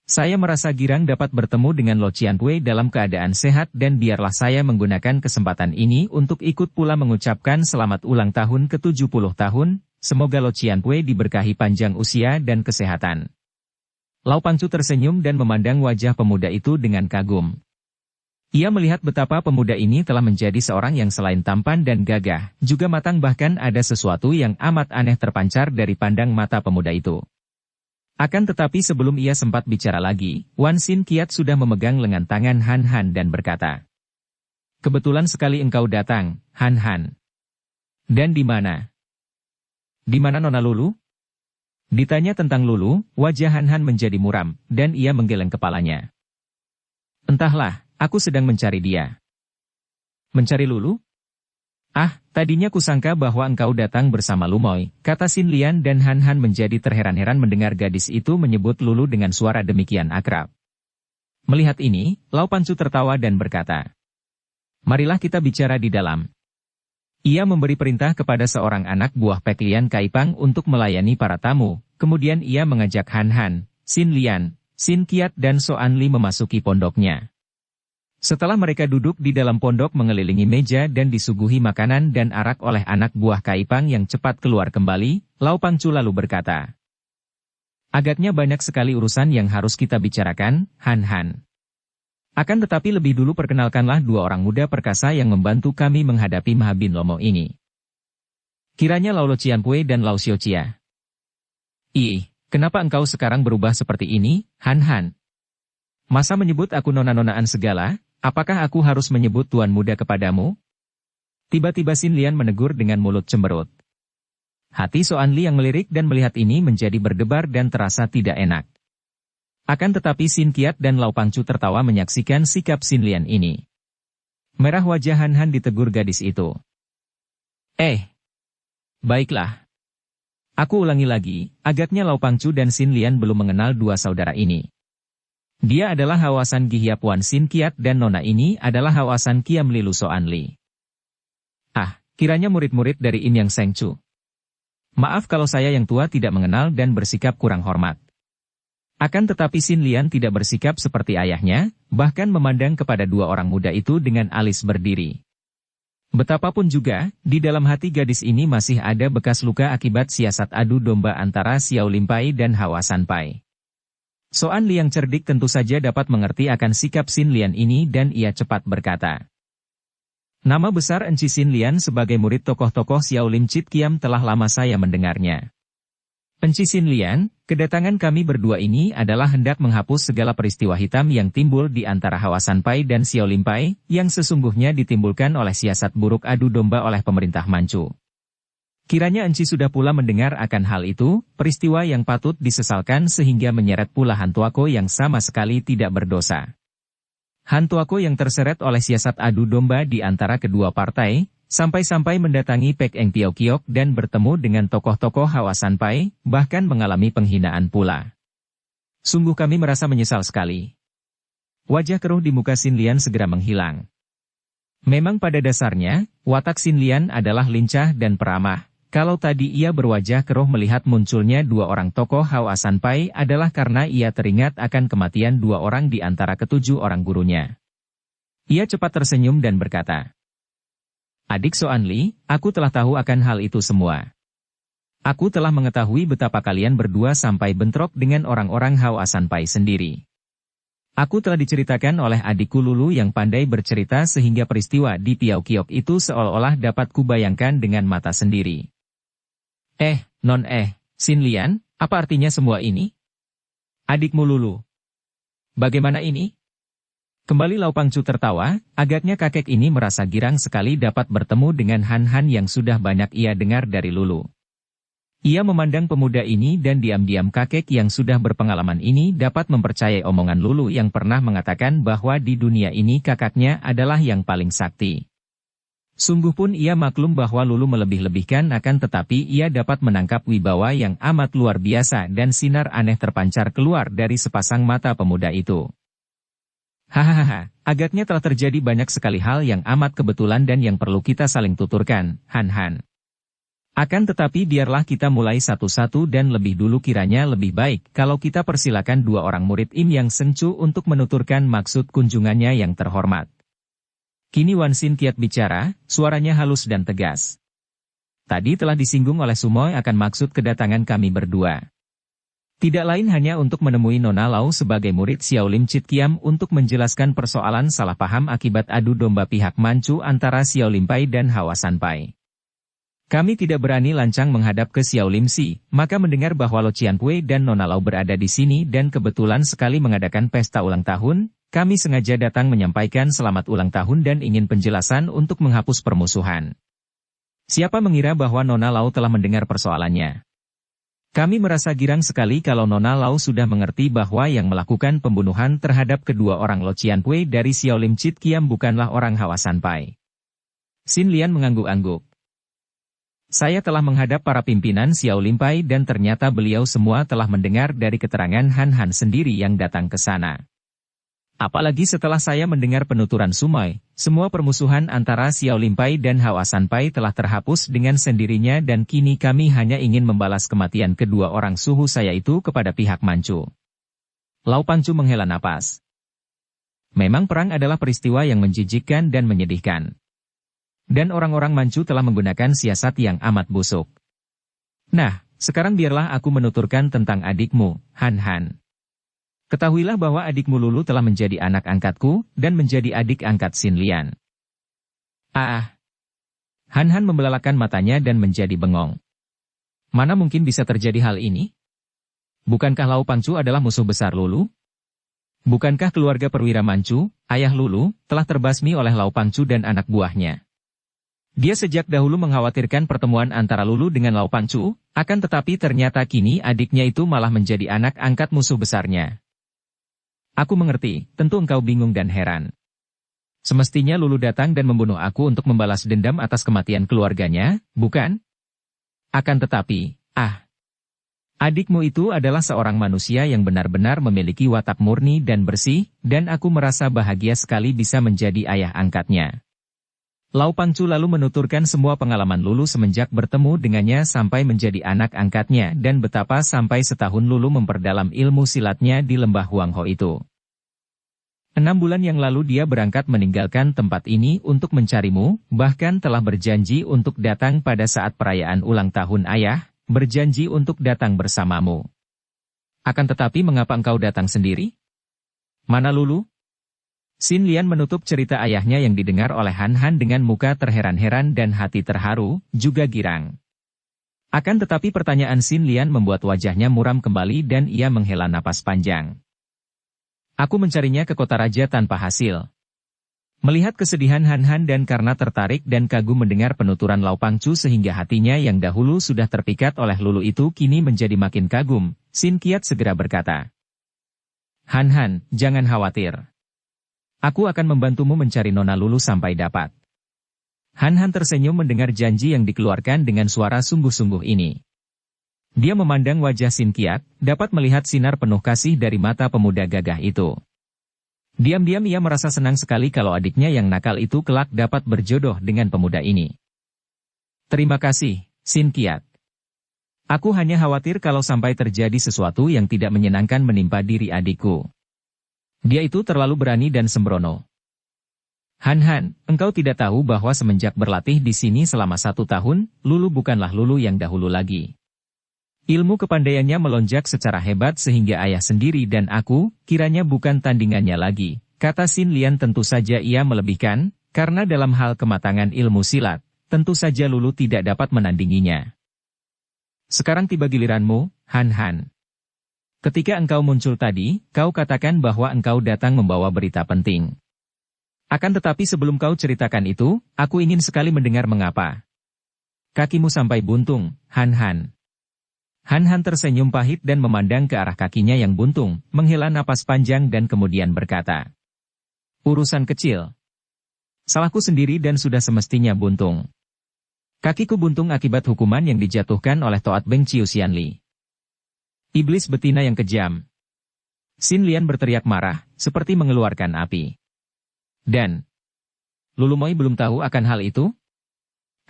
Speaker 1: Saya merasa girang dapat bertemu dengan Lo Cianpue dalam keadaan sehat dan biarlah saya menggunakan kesempatan ini untuk ikut pula mengucapkan selamat ulang tahun ke-70 tahun, semoga Lo Cianpue diberkahi panjang usia dan kesehatan." Lau Pangcu tersenyum dan memandang wajah pemuda itu dengan kagum. Ia melihat betapa pemuda ini telah menjadi seorang yang selain tampan dan gagah, juga matang bahkan ada sesuatu yang amat aneh terpancar dari pandang mata pemuda itu. Akan tetapi sebelum ia sempat bicara lagi, Wan Sin Kiat sudah memegang lengan tangan Han Han dan berkata, "Kebetulan sekali engkau datang, Han Han. Dan di mana? Di mana Nona Lulu?" Ditanya tentang Lulu, wajah Han Han menjadi muram, dan ia menggeleng kepalanya. "Entahlah, aku sedang mencari dia." "Mencari Lulu? Ah, tadinya kusangka bahwa engkau datang bersama Lumoy," kata Sin Lian dan Han Han menjadi terheran-heran mendengar gadis itu menyebut Lulu dengan suara demikian akrab. Melihat ini, Lau Pangcu tertawa dan berkata, "Marilah kita bicara di dalam." Ia memberi perintah kepada seorang anak buah Pek Lian Kaipang untuk melayani para tamu, kemudian ia mengajak Han Han, Sin Lian, Sin Kiat dan Soan Li memasuki pondoknya. Setelah mereka duduk di dalam pondok mengelilingi meja dan disuguhi makanan dan arak oleh anak buah Kaipang yang cepat keluar kembali, Lau Pangcu lalu berkata, "Agaknya banyak sekali urusan yang harus kita bicarakan, Han Han. Akan tetapi lebih dulu perkenalkanlah dua orang muda perkasa yang membantu kami menghadapi Ma Bin Lomo ini. Kiranya Lau Lo Cianpue dan Lau Xiaoqia." "Ih, kenapa engkau sekarang berubah seperti ini, Han Han? Masa menyebut aku nona-nonaan segala? Apakah aku harus menyebut tuan muda kepadamu? Tiba-tiba Xin Lian menegur dengan mulut cemberut. Hati Soan Li yang melirik dan melihat ini menjadi berdebar dan terasa tidak enak. Akan tetapi Xin Qiat dan Lau Pangcu tertawa menyaksikan sikap Xin Lian ini. Merah wajah Han Han ditegur gadis itu. Baiklah. Aku ulangi lagi, agaknya Lau Pangcu dan Xin Lian belum mengenal dua saudara ini. Dia adalah Hawasan Gihiap Wan Xin Qiat dan Nona ini adalah Hawasan Kiam Lilu Soan Li. Kiranya murid-murid dari Im Yang Seng Chu. Maaf kalau saya yang tua tidak mengenal dan bersikap kurang hormat. Akan tetapi Xin Lian tidak bersikap seperti ayahnya, bahkan memandang kepada dua orang muda itu dengan alis berdiri. Betapapun juga, di dalam hati gadis ini masih ada bekas luka akibat siasat adu domba antara Xiao Limpai dan Hawasan Pai. Soan Li yang cerdik tentu saja dapat mengerti akan sikap Xin Lian ini dan ia cepat berkata. Nama besar Enci Xin Lian sebagai murid tokoh-tokoh Xiao Lim Chit Kiam telah lama saya mendengarnya. Enci Xin Lian, kedatangan kami berdua ini adalah hendak menghapus segala peristiwa hitam yang timbul di antara Hawasan Pai dan Xiao Lim Pai, yang sesungguhnya ditimbulkan oleh siasat buruk adu domba oleh pemerintah Manchu. Kiranya Enci sudah pula mendengar akan hal itu, peristiwa yang patut disesalkan sehingga menyeret pula Hantuako yang sama sekali tidak berdosa. Hantuako yang terseret oleh siasat adu domba di antara kedua partai, sampai-sampai mendatangi Pek Eng Piao Kiok dan bertemu dengan tokoh-tokoh Hawasan Pai, bahkan mengalami penghinaan pula. Sungguh kami merasa menyesal sekali. Wajah keruh di muka Xin Lian segera menghilang. Memang pada dasarnya, watak Xin Lian adalah lincah dan peramah. Kalau tadi ia berwajah keruh melihat munculnya dua orang tokoh Hawasan Pai adalah karena ia teringat akan kematian dua orang di antara ketujuh orang gurunya. Ia cepat tersenyum dan berkata, Adik Soan Li, aku telah tahu akan hal itu semua. Aku telah mengetahui betapa kalian berdua sampai bentrok dengan orang-orang Hawasan Pai sendiri. Aku telah diceritakan oleh adikku Lulu yang pandai bercerita sehingga peristiwa di Piao Kiok itu seolah-olah dapat kubayangkan dengan mata sendiri. Xin Lian, apa artinya semua ini? Adikmu Lulu. Bagaimana ini? Kembali Lau Pangcu tertawa, agaknya kakek ini merasa girang sekali dapat bertemu dengan Han Han yang sudah banyak ia dengar dari Lulu. Ia memandang pemuda ini dan diam-diam kakek yang sudah berpengalaman ini dapat mempercayai omongan Lulu yang pernah mengatakan bahwa di dunia ini kakaknya adalah yang paling sakti. Sungguh pun ia maklum bahwa Lulu melebih-lebihkan akan tetapi ia dapat menangkap wibawa yang amat luar biasa dan sinar aneh terpancar keluar dari sepasang mata pemuda itu. Hahaha, agaknya telah terjadi banyak sekali hal yang amat kebetulan dan yang perlu kita saling tuturkan, Han Han. Akan tetapi biarlah kita mulai satu-satu dan lebih dulu kiranya lebih baik kalau kita persilakan dua orang murid Im Yang Seng Chu untuk menuturkan maksud kunjungannya yang terhormat. Kini Wan Xin Qiat bicara, suaranya halus dan tegas. Tadi telah disinggung oleh Sumoy akan maksud kedatangan kami berdua. Tidak lain hanya untuk menemui Nona Lau sebagai murid Xiao Lim Chit Kiam untuk menjelaskan persoalan salah paham akibat adu domba pihak Manchu antara Xiao Lim Pai dan Hawasan Pai. Kami tidak berani lancang menghadap ke Xiao Lim Si, maka mendengar bahwa Lo Cianpui dan Nona Lau berada di sini dan kebetulan sekali mengadakan pesta ulang tahun, kami sengaja datang menyampaikan selamat ulang tahun dan ingin penjelasan untuk menghapus permusuhan. Siapa mengira bahwa Nona Lau telah mendengar persoalannya? Kami merasa girang sekali kalau Nona Lau sudah mengerti bahwa yang melakukan pembunuhan terhadap kedua orang Lo Cianpui dari Xiao Lim Chit Kiam bukanlah orang Hawasan Pai. Xin Lian mengangguk-angguk. Saya telah menghadap para pimpinan Xiao Lim Pai dan ternyata beliau semua telah mendengar dari keterangan Han Han sendiri yang datang ke sana. Apalagi setelah saya mendengar penuturan Sumoy, semua permusuhan antara Xiao Lim Pai dan Hawasan Pai telah terhapus dengan sendirinya dan kini kami hanya ingin membalas kematian kedua orang suhu saya itu kepada pihak Manchu. Lau Pangcu menghela napas. Memang perang adalah peristiwa yang menjijikkan dan menyedihkan. Dan orang-orang Manchu telah menggunakan siasat yang amat busuk. Nah, sekarang biarlah aku menuturkan tentang adikmu, Han Han. Ketahuilah bahwa adikmu Lulu telah menjadi anak angkatku, dan menjadi adik angkat Xin Lian. Han Han membelalakan matanya dan menjadi bengong. Mana mungkin bisa terjadi hal ini? Bukankah Lau Pangcu adalah musuh besar Lulu? Bukankah keluarga perwira Manchu, ayah Lulu, telah terbasmi oleh Lau Pangchu dan anak buahnya? Dia sejak dahulu mengkhawatirkan pertemuan antara Lulu dengan Lau Pangchu, akan tetapi ternyata kini adiknya itu malah menjadi anak angkat musuh besarnya. Aku mengerti, tentu engkau bingung dan heran. Semestinya Lulu datang dan membunuh aku untuk membalas dendam atas kematian keluarganya, bukan? Akan tetapi, adikmu itu adalah seorang manusia yang benar-benar memiliki watak murni dan bersih, dan aku merasa bahagia sekali bisa menjadi ayah angkatnya. Lau Pangchu lalu menuturkan semua pengalaman Lulu semenjak bertemu dengannya sampai menjadi anak angkatnya dan betapa sampai setahun Lulu memperdalam ilmu silatnya di lembah Huangho itu. 6 bulan yang lalu dia berangkat meninggalkan tempat ini untuk mencarimu, bahkan telah berjanji untuk datang pada saat perayaan ulang tahun ayah, berjanji untuk datang bersamamu. Akan tetapi mengapa engkau datang sendiri? Mana Lulu? Xin Lian menutup cerita ayahnya yang didengar oleh Han Han dengan muka terheran-heran dan hati terharu, juga girang. Akan tetapi pertanyaan Xin Lian membuat wajahnya muram kembali dan ia menghela napas panjang. Aku mencarinya ke kota raja tanpa hasil. Melihat kesedihan Han Han dan karena tertarik dan kagum mendengar penuturan Lau Pangchu sehingga hatinya yang dahulu sudah terpikat oleh Lulu itu kini menjadi makin kagum, Xin Qiat segera berkata. Han Han, jangan khawatir. Aku akan membantumu mencari Nona Lulu sampai dapat. Han Han tersenyum mendengar janji yang dikeluarkan dengan suara sungguh-sungguh ini. Dia memandang wajah Xin Qiat, dapat melihat sinar penuh kasih dari mata pemuda gagah itu. Diam-diam ia merasa senang sekali kalau adiknya yang nakal itu kelak dapat berjodoh dengan pemuda ini. Terima kasih, Xin Qiat. Aku hanya khawatir kalau sampai terjadi sesuatu yang tidak menyenangkan menimpa diri adikku. Dia itu terlalu berani dan sembrono. Han Han, engkau tidak tahu bahwa semenjak berlatih di sini selama 1 tahun, Lulu bukanlah Lulu yang dahulu lagi. Ilmu kepandaiannya melonjak secara hebat sehingga ayah sendiri dan aku, kiranya bukan tandingannya lagi, kata Xin Lian. Tentu saja ia melebihkan, karena dalam hal kematangan ilmu silat, tentu saja Lulu tidak dapat menandinginya. Sekarang tiba giliranmu, Han Han. Ketika engkau muncul tadi, kau katakan bahwa engkau datang membawa berita penting. Akan tetapi sebelum kau ceritakan itu, aku ingin sekali mendengar mengapa kakimu sampai buntung, Han Han. Han Han tersenyum pahit dan memandang ke arah kakinya yang buntung, menghela napas panjang dan kemudian berkata. Urusan kecil. Salahku sendiri dan sudah semestinya buntung. Kakiku buntung akibat hukuman yang dijatuhkan oleh Toat Beng Chiu Xianli. Iblis betina yang kejam. Xin Lian berteriak marah, seperti mengeluarkan api. Dan, Lulu Moi belum tahu akan hal itu?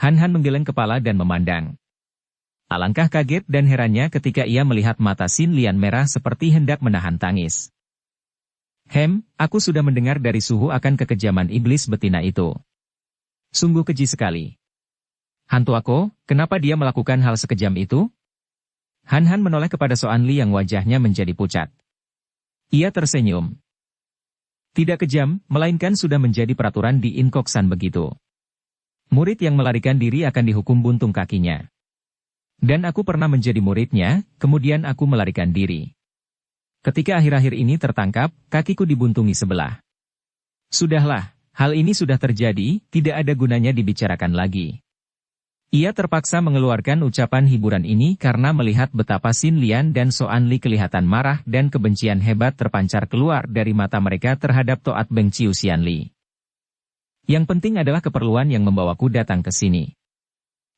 Speaker 1: Han Han menggeleng kepala dan memandang. Alangkah kaget dan herannya ketika ia melihat mata Xin Lian merah seperti hendak menahan tangis. Aku sudah mendengar dari Suhu akan kekejaman iblis betina itu. Sungguh keji sekali. Hantu aku, kenapa dia melakukan hal sekejam itu? Han Han menoleh kepada Soan Li yang wajahnya menjadi pucat. Ia tersenyum. Tidak kejam, melainkan sudah menjadi peraturan di Inkoksan begitu. Murid yang melarikan diri akan dihukum buntung kakinya. Dan aku pernah menjadi muridnya, kemudian aku melarikan diri. Ketika akhir-akhir ini tertangkap, kakiku dibuntungi sebelah. Sudahlah, hal ini sudah terjadi, tidak ada gunanya dibicarakan lagi. Ia terpaksa mengeluarkan ucapan hiburan ini karena melihat betapa Xin Lian dan Soan Li kelihatan marah dan kebencian hebat terpancar keluar dari mata mereka terhadap Toat Beng Chiu Xianli. Yang penting adalah keperluan yang membawaku datang ke sini.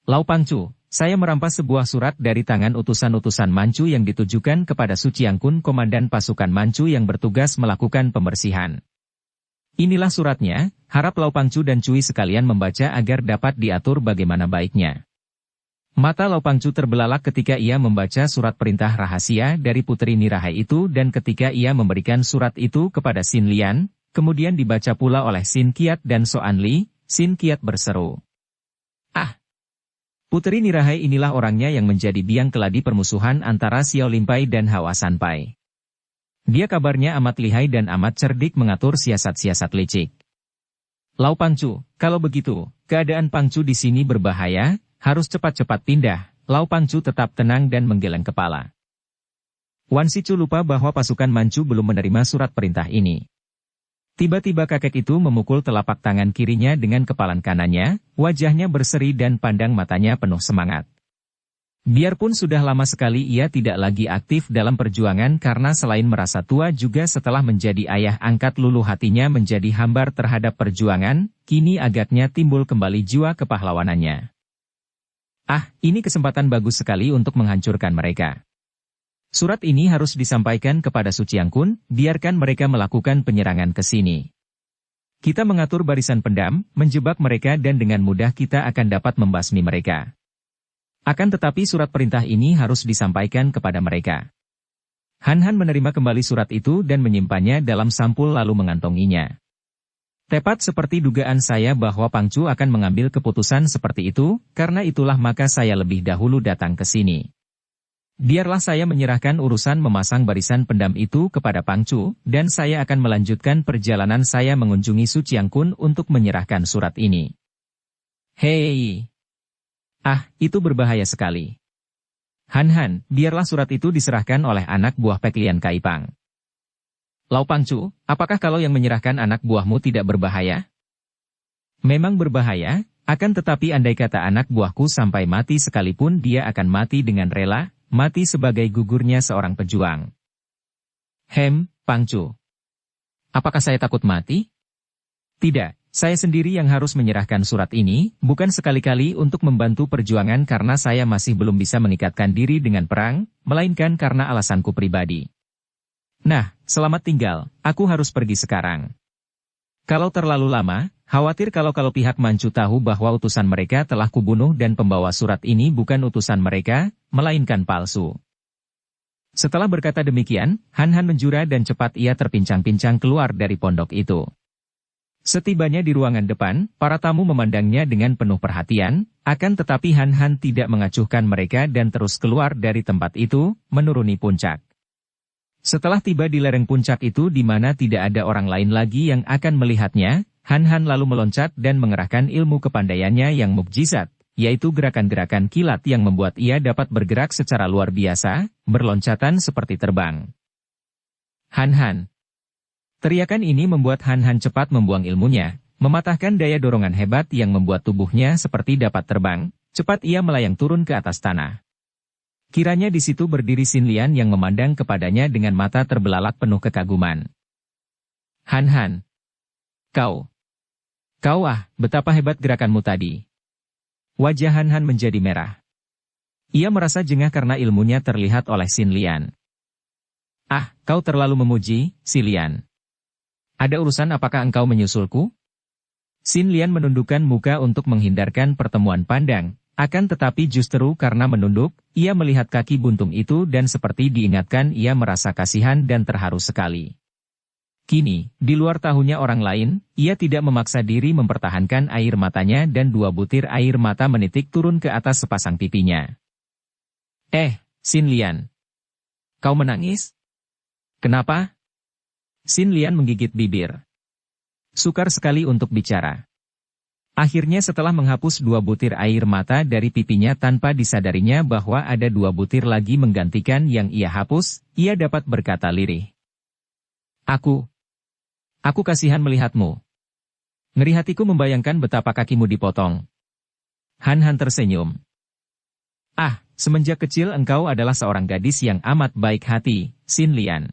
Speaker 1: Lau Pangchu, saya merampas sebuah surat dari tangan utusan-utusan Manchu yang ditujukan kepada Su Chiangkun, komandan pasukan Manchu yang bertugas melakukan pembersihan. Inilah suratnya, harap Lau Pangchu dan Cui sekalian membaca agar dapat diatur bagaimana baiknya. Mata Lau Pangchu terbelalak ketika ia membaca surat perintah rahasia dari Putri Nirahai itu dan ketika ia memberikan surat itu kepada Xin Lian, kemudian dibaca pula oleh Xin Qiat dan Soan Li, Xin Qiat berseru. Putri Nirahai inilah orangnya yang menjadi biang keladi permusuhan antara Xiao Limpai dan Hawa Sanpai. Dia kabarnya amat lihai dan amat cerdik mengatur siasat-siasat licik. Lau Pangchu, kalau begitu, keadaan Pangchu di sini berbahaya, harus cepat-cepat pindah. Lau Pangchu tetap tenang dan menggeleng kepala. Wan Sicu lupa bahwa pasukan Manchu belum menerima surat perintah ini. Tiba-tiba kakek itu memukul telapak tangan kirinya dengan kepalan kanannya, wajahnya berseri dan pandang matanya penuh semangat. Biarpun sudah lama sekali ia tidak lagi aktif dalam perjuangan karena selain merasa tua juga setelah menjadi ayah angkat lulu hatinya menjadi hambar terhadap perjuangan, kini agaknya timbul kembali jiwa kepahlawanannya. Ah, ini kesempatan bagus sekali untuk menghancurkan mereka. Surat ini harus disampaikan kepada Su Chiangkun, biarkan mereka melakukan penyerangan ke sini. Kita mengatur barisan pendam, menjebak mereka dan dengan mudah kita akan dapat membasmi mereka. Akan tetapi surat perintah ini harus disampaikan kepada mereka. Han Han menerima kembali surat itu dan menyimpannya dalam sampul lalu mengantonginya. Tepat seperti dugaan saya bahwa Pangcu akan mengambil keputusan seperti itu, karena itulah maka saya lebih dahulu datang ke sini. Biarlah saya menyerahkan urusan memasang barisan pendam itu kepada Pangcu, dan saya akan melanjutkan perjalanan saya mengunjungi Su Chiangkun untuk menyerahkan surat ini. Hei! Ah, itu berbahaya sekali. Han Han, biarlah surat itu diserahkan oleh anak buah Peklian Kaipang. Lau Pangcu, apakah kalau yang menyerahkan anak buahmu tidak berbahaya? Memang berbahaya, akan tetapi andai kata anak buahku sampai mati sekalipun dia akan mati dengan rela, mati sebagai gugurnya seorang pejuang. Pangcu. Apakah saya takut mati? Tidak. Saya sendiri yang harus menyerahkan surat ini, bukan sekali-kali untuk membantu perjuangan karena saya masih belum bisa mengikatkan diri dengan perang, melainkan karena alasanku pribadi. Nah, selamat tinggal, aku harus pergi sekarang. Kalau terlalu lama, khawatir kalau pihak Manchu tahu bahwa utusan mereka telah kubunuh dan pembawa surat ini bukan utusan mereka, melainkan palsu. Setelah berkata demikian, Han Han menjura dan cepat ia terpincang-pincang keluar dari pondok itu. Setibanya di ruangan depan, para tamu memandangnya dengan penuh perhatian, akan tetapi Han Han tidak mengacuhkan mereka dan terus keluar dari tempat itu, menuruni puncak. Setelah tiba di lereng puncak itu di mana tidak ada orang lain lagi yang akan melihatnya, Han Han lalu meloncat dan mengerahkan ilmu kepandaiannya yang mukjizat, yaitu gerakan-gerakan kilat yang membuat ia dapat bergerak secara luar biasa, berloncatan seperti terbang. Han Han. Teriakan ini membuat Han Han cepat membuang ilmunya, mematahkan daya dorongan hebat yang membuat tubuhnya seperti dapat terbang, cepat ia melayang turun ke atas tanah. Kiranya di situ berdiri Xin Lian yang memandang kepadanya dengan mata terbelalak penuh kekaguman. Han Han. Kau, betapa hebat gerakanmu tadi. Wajah Han Han menjadi merah. Ia merasa jengah karena ilmunya terlihat oleh Xin Lian. Ah, kau terlalu memuji, Xin Lian. Ada urusan apakah engkau menyusulku? Xin Lian menundukkan muka untuk menghindarkan pertemuan pandang, akan tetapi justru karena menunduk, ia melihat kaki buntung itu dan seperti diingatkan ia merasa kasihan dan terharu sekali. Kini, di luar tahunya orang lain, ia tidak memaksa diri mempertahankan air matanya dan 2 butir air mata menitik turun ke atas sepasang pipinya. Xin Lian. Kau menangis? Kenapa? Xin Lian menggigit bibir. Sukar sekali untuk bicara. Akhirnya setelah menghapus 2 butir air mata dari pipinya tanpa disadarinya bahwa ada 2 butir lagi menggantikan yang ia hapus, ia dapat berkata lirih. Aku kasihan melihatmu. Ngeri hatiku membayangkan betapa kakimu dipotong. Han Han tersenyum. Ah, semenjak kecil engkau adalah seorang gadis yang amat baik hati, Xin Lian.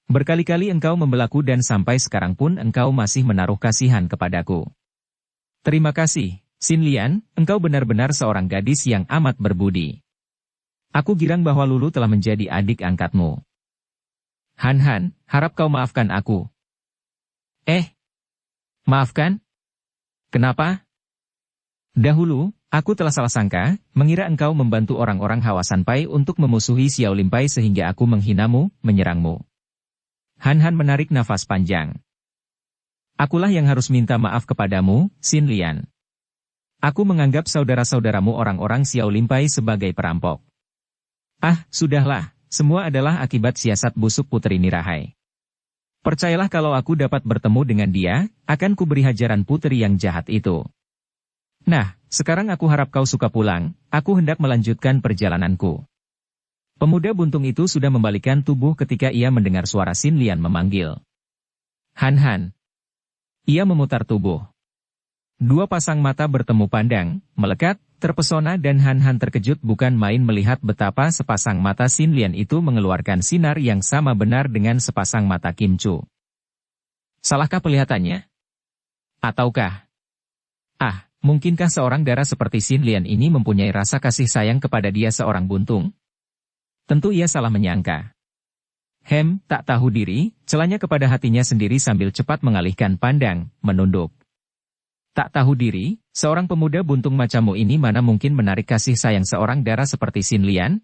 Speaker 1: Berkali-kali engkau membelaku dan sampai sekarang pun engkau masih menaruh kasihan kepadaku. Terima kasih, Xin Lian, engkau benar-benar seorang gadis yang amat berbudi. Aku girang bahwa Lulu telah menjadi adik angkatmu. Han Han, harap kau maafkan aku. Maafkan? Kenapa? Dahulu, aku telah salah sangka, mengira engkau membantu orang-orang Hawa Sanpai untuk memusuhi Xiao Limpai sehingga aku menghinamu, menyerangmu. Han Han menarik nafas panjang. Akulah yang harus minta maaf kepadamu, Xin Lian. Aku menganggap saudara-saudaramu orang-orang Xiao Limpai sebagai perampok. Ah, sudahlah, semua adalah akibat siasat busuk Putri Nirahai. Percayalah kalau aku dapat bertemu dengan dia, akan kuberi hajaran putri yang jahat itu. Nah, sekarang aku harap kau suka pulang, aku hendak melanjutkan perjalananku. Pemuda buntung itu sudah membalikkan tubuh ketika ia mendengar suara Xin Lian memanggil. Han Han. Ia memutar tubuh. Dua pasang mata bertemu pandang, melekat, terpesona dan Han Han terkejut bukan main melihat betapa sepasang mata Xin Lian itu mengeluarkan sinar yang sama benar dengan sepasang mata Kim Chu. Salahkah pelihatannya? Ataukah? Mungkinkah seorang darah seperti Xin Lian ini mempunyai rasa kasih sayang kepada dia seorang buntung? Tentu ia salah menyangka. Tak tahu diri, celanya kepada hatinya sendiri sambil cepat mengalihkan pandang, menunduk. Tak tahu diri, seorang pemuda buntung macammu ini mana mungkin menarik kasih sayang seorang darah seperti Xin Lian?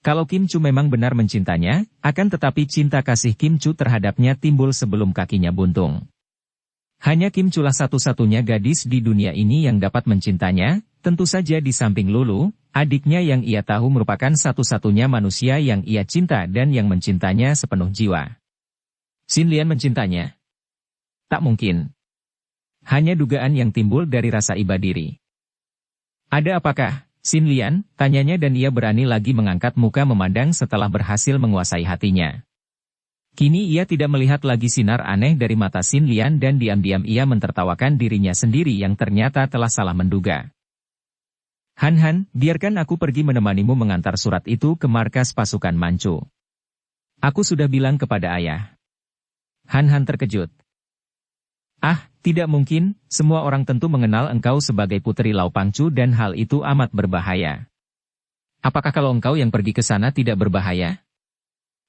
Speaker 1: Kalau Kim Chu memang benar mencintanya, akan tetapi cinta kasih Kim Chu terhadapnya timbul sebelum kakinya buntung. Hanya Kim Chu lah satu-satunya gadis di dunia ini yang dapat mencintanya, tentu saja di samping Lulu, adiknya yang ia tahu merupakan satu-satunya manusia yang ia cinta dan yang mencintanya sepenuh jiwa. Xin Lian mencintanya? Tak mungkin. Hanya dugaan yang timbul dari rasa iba diri. Ada apakah, Xin Lian? Tanyanya dan ia berani lagi mengangkat muka memandang setelah berhasil menguasai hatinya. Kini ia tidak melihat lagi sinar aneh dari mata Xin Lian dan diam-diam ia mentertawakan dirinya sendiri yang ternyata telah salah menduga. Han Han, biarkan aku pergi menemanimu mengantar surat itu ke markas pasukan Manchu. Aku sudah bilang kepada ayah. Han Han terkejut. Tidak mungkin, semua orang tentu mengenal engkau sebagai putri Lau Pangchu dan hal itu amat berbahaya. Apakah kalau engkau yang pergi ke sana tidak berbahaya?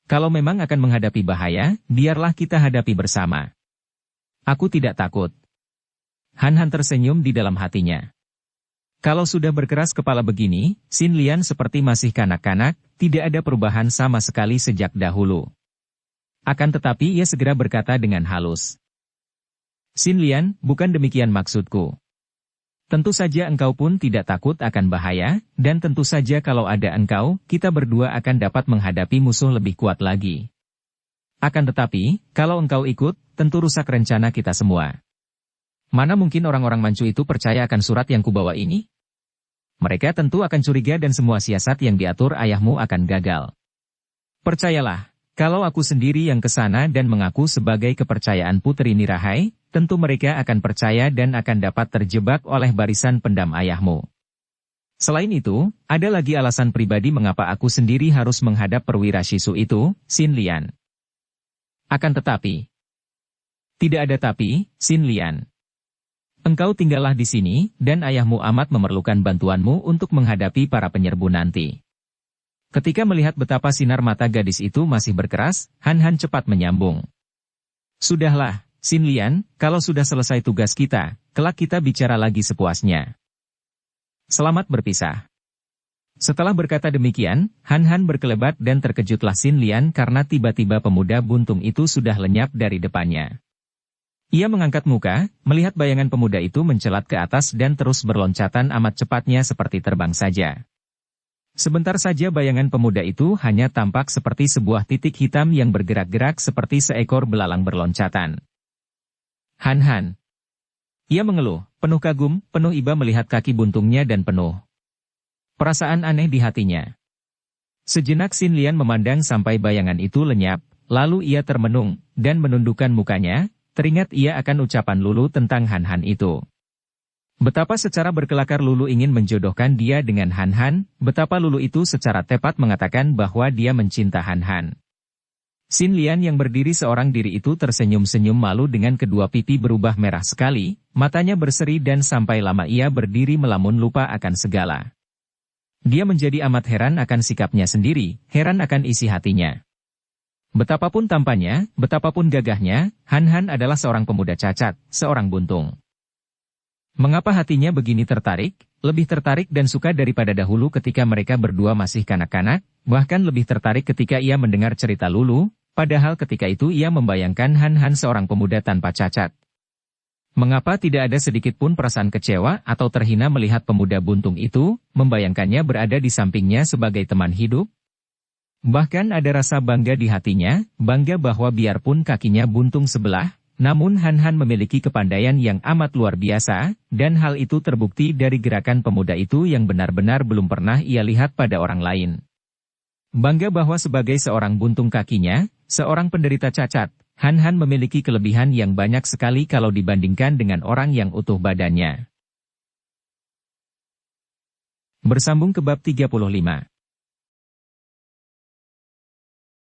Speaker 1: Kalau memang akan menghadapi bahaya, biarlah kita hadapi bersama. Aku tidak takut. Han Han tersenyum di dalam hatinya. Kalau sudah berkeras kepala begini, Xin Lian seperti masih kanak-kanak, tidak ada perubahan sama sekali sejak dahulu. Akan tetapi ia segera berkata dengan halus. Xin Lian, bukan demikian maksudku. Tentu saja engkau pun tidak takut akan bahaya, dan tentu saja kalau ada engkau, kita berdua akan dapat menghadapi musuh lebih kuat lagi. Akan tetapi, kalau engkau ikut, tentu rusak rencana kita semua. Mana mungkin orang-orang Manchu itu percaya akan surat yang kubawa ini? Mereka tentu akan curiga dan semua siasat yang diatur ayahmu akan gagal. Percayalah, kalau aku sendiri yang ke sana dan mengaku sebagai kepercayaan Putri Nirahai, tentu mereka akan percaya dan akan dapat terjebak oleh barisan pendam ayahmu. Selain itu, ada lagi alasan pribadi mengapa aku sendiri harus menghadap perwira Shisu itu, Xin Lian. Akan tetapi, tidak ada tapi, Xin Lian. Engkau tinggallah di sini, dan ayahmu amat memerlukan bantuanmu untuk menghadapi para penyerbu nanti. Ketika melihat betapa sinar mata gadis itu masih berkeras, Han Han cepat menyambung. Sudahlah, Xin Lian, kalau sudah selesai tugas kita, kelak kita bicara lagi sepuasnya. Selamat berpisah. Setelah berkata demikian, Han Han berkelebat dan terkejutlah Xin Lian karena tiba-tiba pemuda buntung itu sudah lenyap dari depannya. Ia mengangkat muka, melihat bayangan pemuda itu mencelat ke atas dan terus berloncatan amat cepatnya seperti terbang saja. Sebentar saja bayangan pemuda itu hanya tampak seperti sebuah titik hitam yang bergerak-gerak seperti seekor belalang berloncatan. Han Han. Ia mengeluh, penuh kagum, penuh iba melihat kaki buntungnya dan penuh perasaan aneh di hatinya. Sejenak Xin Lian memandang sampai bayangan itu lenyap, lalu ia termenung, dan menundukkan mukanya, teringat ia akan ucapan Lulu tentang Han Han itu. Betapa secara berkelakar Lulu ingin menjodohkan dia dengan Han Han, betapa Lulu itu secara tepat mengatakan bahwa dia mencinta Han Han. Xin Lian yang berdiri seorang diri itu tersenyum-senyum malu dengan kedua pipi berubah merah sekali, matanya berseri dan sampai lama ia berdiri melamun lupa akan segala. Dia menjadi amat heran akan sikapnya sendiri, heran akan isi hatinya. Betapapun tampannya, betapapun gagahnya, Han Han adalah seorang pemuda cacat, seorang buntung. Mengapa hatinya begini tertarik, lebih tertarik dan suka daripada dahulu ketika mereka berdua masih kanak-kanak, bahkan lebih tertarik ketika ia mendengar cerita Lulu, padahal ketika itu ia membayangkan Han Han seorang pemuda tanpa cacat. Mengapa tidak ada sedikit pun perasaan kecewa atau terhina melihat pemuda buntung itu, membayangkannya berada di sampingnya sebagai teman hidup? Bahkan ada rasa bangga di hatinya, bangga bahwa biarpun kakinya buntung sebelah, namun Han Han memiliki kepandaian yang amat luar biasa, dan hal itu terbukti dari gerakan pemuda itu yang benar-benar belum pernah ia lihat pada orang lain. Bangga bahwa sebagai seorang buntung kakinya, seorang penderita cacat, Han Han memiliki kelebihan yang banyak sekali kalau dibandingkan dengan orang yang utuh badannya. Bersambung ke bab 35.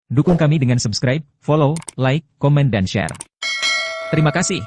Speaker 1: Dukung kami dengan subscribe, follow, like, komen dan share. Terima kasih.